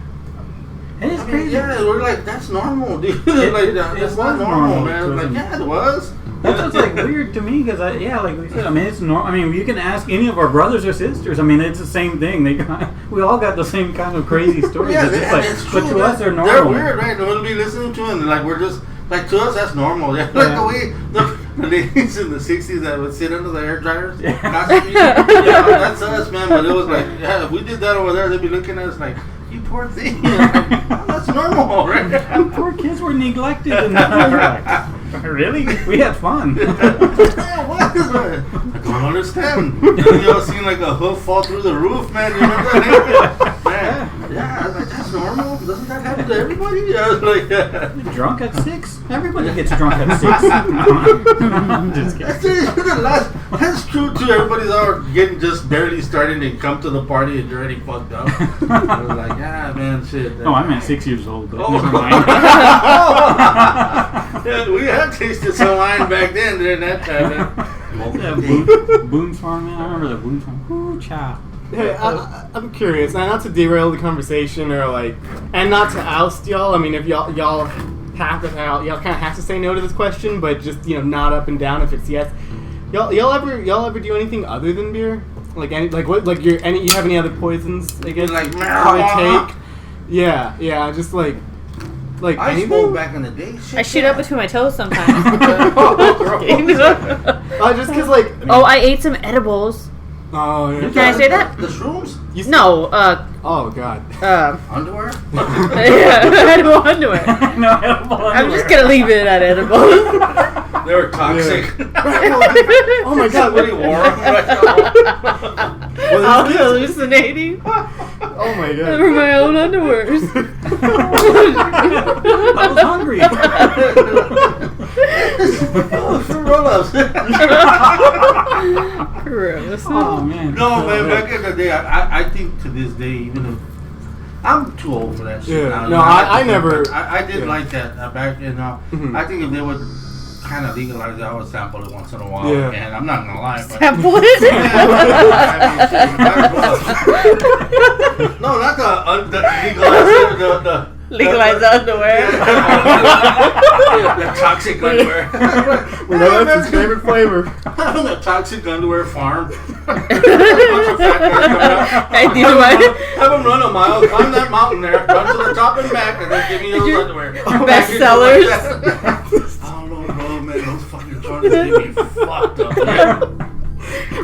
It is I mean, crazy. yeah, we're like, that's normal, dude. Like, that's not was normal, normal man. to Like, them. yeah, it was. That's what's like weird to me because like we said, I mean it's normal. I mean you can ask any of our brothers or sisters. I mean it's the same thing. We all got the same kind of crazy stories. Yeah, it's just like, it's true. but to us they're normal. They're weird, right? We'll be listening to them, and like we're just like to us that's normal. Yeah. Like the way the ladies in the '60s that would sit under the hair dryers. Yeah. That's us, man. But it was like, yeah, if we did that over there, they'd be looking at us like, you poor thing. Like, oh, that's normal, right? The poor kids were neglected. And really? We had fun. Yeah, what is that? I don't understand. You all seen like a hoof fall through the roof, man? You remember that? Man, yeah, I was like, that's normal. Doesn't that happen to everybody? I was like, Drunk at 6? Everybody gets drunk at 6. I'm just kidding. That's true too. Everybody's all getting just barely starting to come to the party and you're already fucked up. I was like, yeah, man, shit. Oh, I'm at 6 years old. But Oh. never mind. Yeah, we had tasted some wine back then during that time, man. Yeah, Boone's Farm, man. I remember the Boone's Farm. Ooh, child. Hey, I'm curious, now not to derail the conversation or like, and not to oust y'all. I mean, if y'all have to, y'all kind of have to say no to this question, but just nod up and down if it's yes. Y'all ever do anything other than beer? Like you have any other poisons? I guess Like partake. Yeah, just like I anything. smoked back in the day. Shit, I shoot up between my toes sometimes. Just cause like. Oh, I ate some edibles. Oh yeah. Can I say that? The shrooms? No, Oh god. Underwear? yeah, edible underwear. No, edible I'm just gonna leave it at edibles. They were toxic. Oh my god. Somebody wore them. I was hallucinating. Oh my god. They were my own underwears. I was hungry. For roll-ups. Gross. Oh man. No, man, back in the day, I think to this day, even if I'm too old for that shit Yeah. now. No, You know, I never. I did like that back then. Mhm. I think if they would kind of legalize it, I would sample it once in a while. Yeah. And I'm not gonna lie, but Sample it. no, not the legalize the Legalize the underwear. the toxic underwear. We know that's his favorite flavor. Having a toxic underwear farm. Hey, these are my Have them run a mile, climb that mountain there, run to the top and back, and then give me those underwear. best sellers. I don't know, bro, man. Those fucking Jordans get me fucked up, man.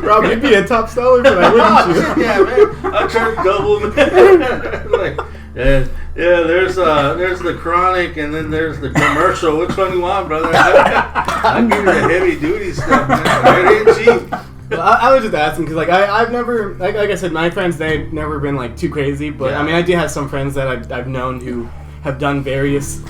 Rob, you'd be a top seller for that, wouldn't you? Yeah, man. I charge double, man. Like, yeah. There's the chronic, and then there's the commercial. Which one you want, brother? I give you the heavy duty stuff, man. It ain't cheap. I I was just asking because like I've never like I said, my friends, they've never been like too crazy, but I mean I do have some friends that I've known who have done various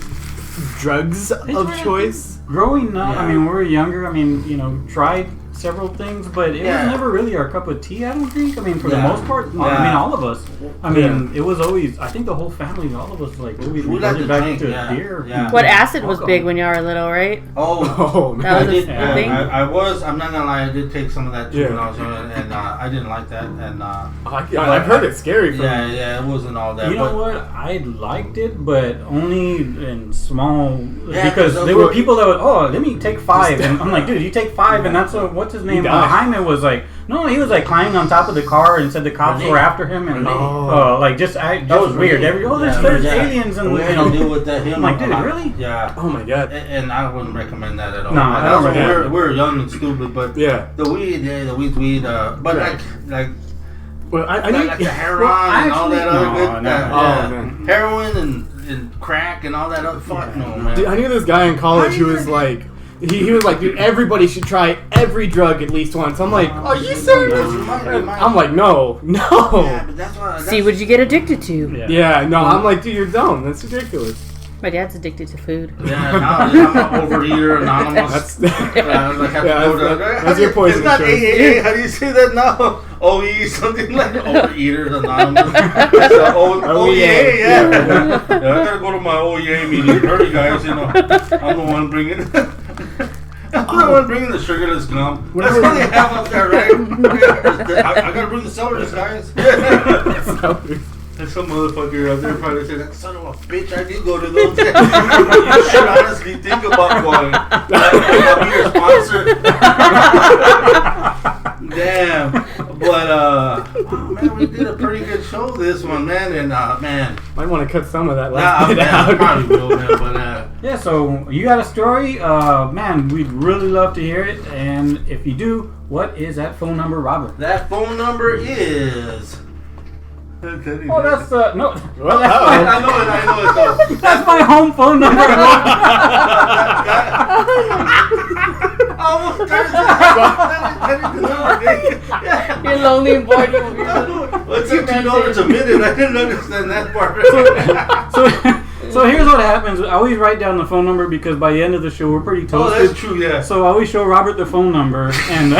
drugs of choice. Growing up, I mean, when we were younger, I mean, you know, tried several things, but it was never really our cup of tea, I don't think. I mean, for the most part, I mean, all of us. I mean, it was always, I think the whole family, all of us, like, always reverted back to beer. Yeah. What acid was big when y'all were little, right? Oh, that was I a thing? I'm not gonna lie, I did take some of that too when I was young, and I didn't like that. And I've heard it's scary. Yeah, it wasn't all that. You know what? I liked it, but only in small, because there were people that would, let me take 5, and I'm like, dude, you take 5, and that's what's his name? Jaime was like, no, he was like climbing on top of the car and said the cops were after him, and like just was weird. There's aliens, and we had to deal with that. I'm like, dude, really? Yeah. Oh my god. And I wouldn't recommend that at all. No, I don't recommend it. We're young and stupid, but the weed, but like. Well, I need like the heroin and all that other good heroin and crack and all that other no man. Dude, I knew this guy in college who was like. He was like, dude, everybody should try every drug at least once. I'm like, are you serious? I'm like, no. Yeah, but that's See what you get addicted to. Yeah, no, I'm like, dude, you're dumb. That's ridiculous. My dad's addicted to food. Yeah, no, I'm an overeater anonymous. That's your poison. It's not AAA. How do you say that now? OE, something like Overeaters Anonymous. That's OEA, yeah. I gotta go to my OEA meeting. Early guys, you know. I'm the one bringing the sugarless gum. That's what they have up there, right? I gotta bring the celeries, guys. And some motherfucker out there probably said, that son of a bitch, I did go to those. You should honestly think about going. I'll be your sponsor. Damn. But, man, we did a pretty good show this one, man. And, man. Might want to cut some of that last bit out. I probably will, man. But, yeah, so you got a story? Man, we'd really love to hear it. And if you do, what is that phone number, Robert? That phone number is... Oh, that's no. Well, I know it. That's my home phone number. Almost You're lonely and bored. What's up, $2 a minute? I didn't understand that part. So here's what happens. I always write down the phone number because by the end of the show we're pretty toasted. Oh, that's true. Yeah. So I always show Robert the phone number, and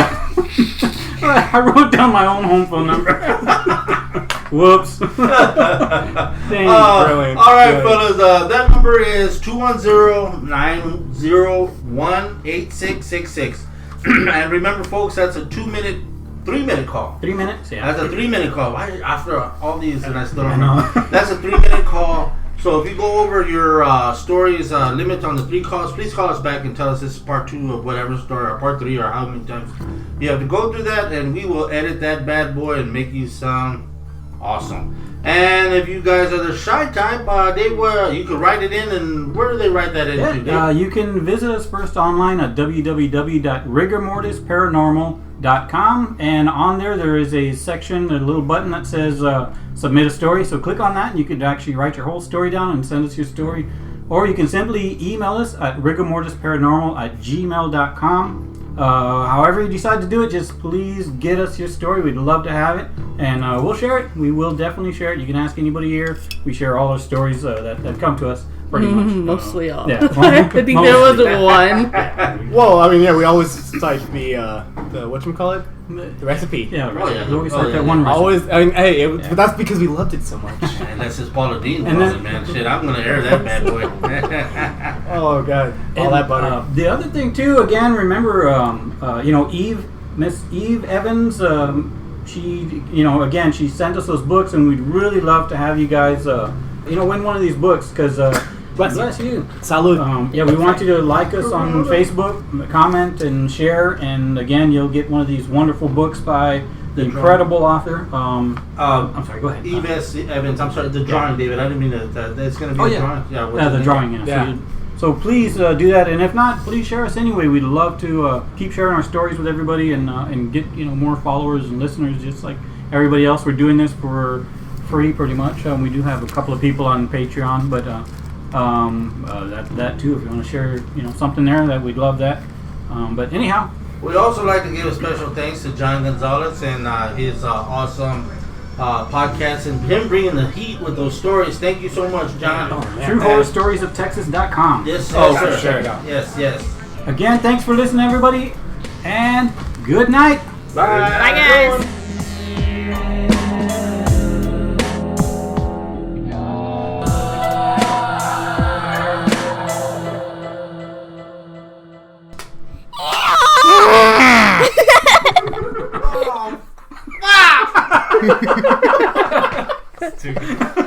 I wrote down my own home phone number. Whoops. Dang, brilliant. All right, fellas. That number is 210-901-8666. And remember, folks, that's a 3-minute call. 3 minutes? Yeah. That's a 3-minute call. Why, after all these, and I still don't know. That's a 3-minute call. So if you go over your stories limit on the 3 calls, please call us back and tell us this is part 2 of whatever story, or part 3, or how many times. You have to go through that, and we will edit that bad boy and make you sound awesome. And if you guys are the shy type, you can write it in, and where do they write that into? You can visit us first online at www.rigormortisparanormal.com, and on there is a section, a little button that says submit a story. So click on that, and you can actually write your whole story down and send us your story. Or you can simply email us at rigormortisparanormal@gmail.com. However you decide to do it, just please get us your story. We'd love to have it, and we'll share it. We will definitely share it. You can ask anybody here. We share all our stories that come to us, pretty much. Mostly all. Yeah. I think there was one. Well, I mean, yeah, we always cite the whatchamacallit? The recipe. Yeah, Oh, yeah. we always like Oh, that yeah. one recipe. Always, I mean, hey, but that's because we loved it so much. And that's just Paula Dean, And then- man. Shit, I'm gonna air that bad boy. Oh god, all that butter. The other thing too, again, remember, Miss Eve Evans. She, again, she sent us those books, and we'd really love to have you guys, win one of these books because. Bless you. Salud. We want you to like us on Facebook, comment, and share. And again, you'll get one of these wonderful books by the incredible author. I'm sorry, go ahead. Eve Evans. I'm sorry, the drawing, David. I didn't mean that. It's going to be a drawing. Yeah, the drawing. Yeah. So please do that, and if not, please share us anyway. We'd love to keep sharing our stories with everybody and get more followers and listeners, just like everybody else. We're doing this for free, pretty much. We do have a couple of people on Patreon, but. That too, if you want to share something there, that we'd love that. But anyhow, We'd also like to give a special thanks to John Gonzalez and his awesome podcast and him bringing the heat with those stories. Thank you so much, John. TrueHorrorStoriesOfTexas.com. Yes, Oh, sir. for sure. Yes. Again, thanks for listening, everybody, and good night. Bye. Bye, guys. Oh, fuck! Too good.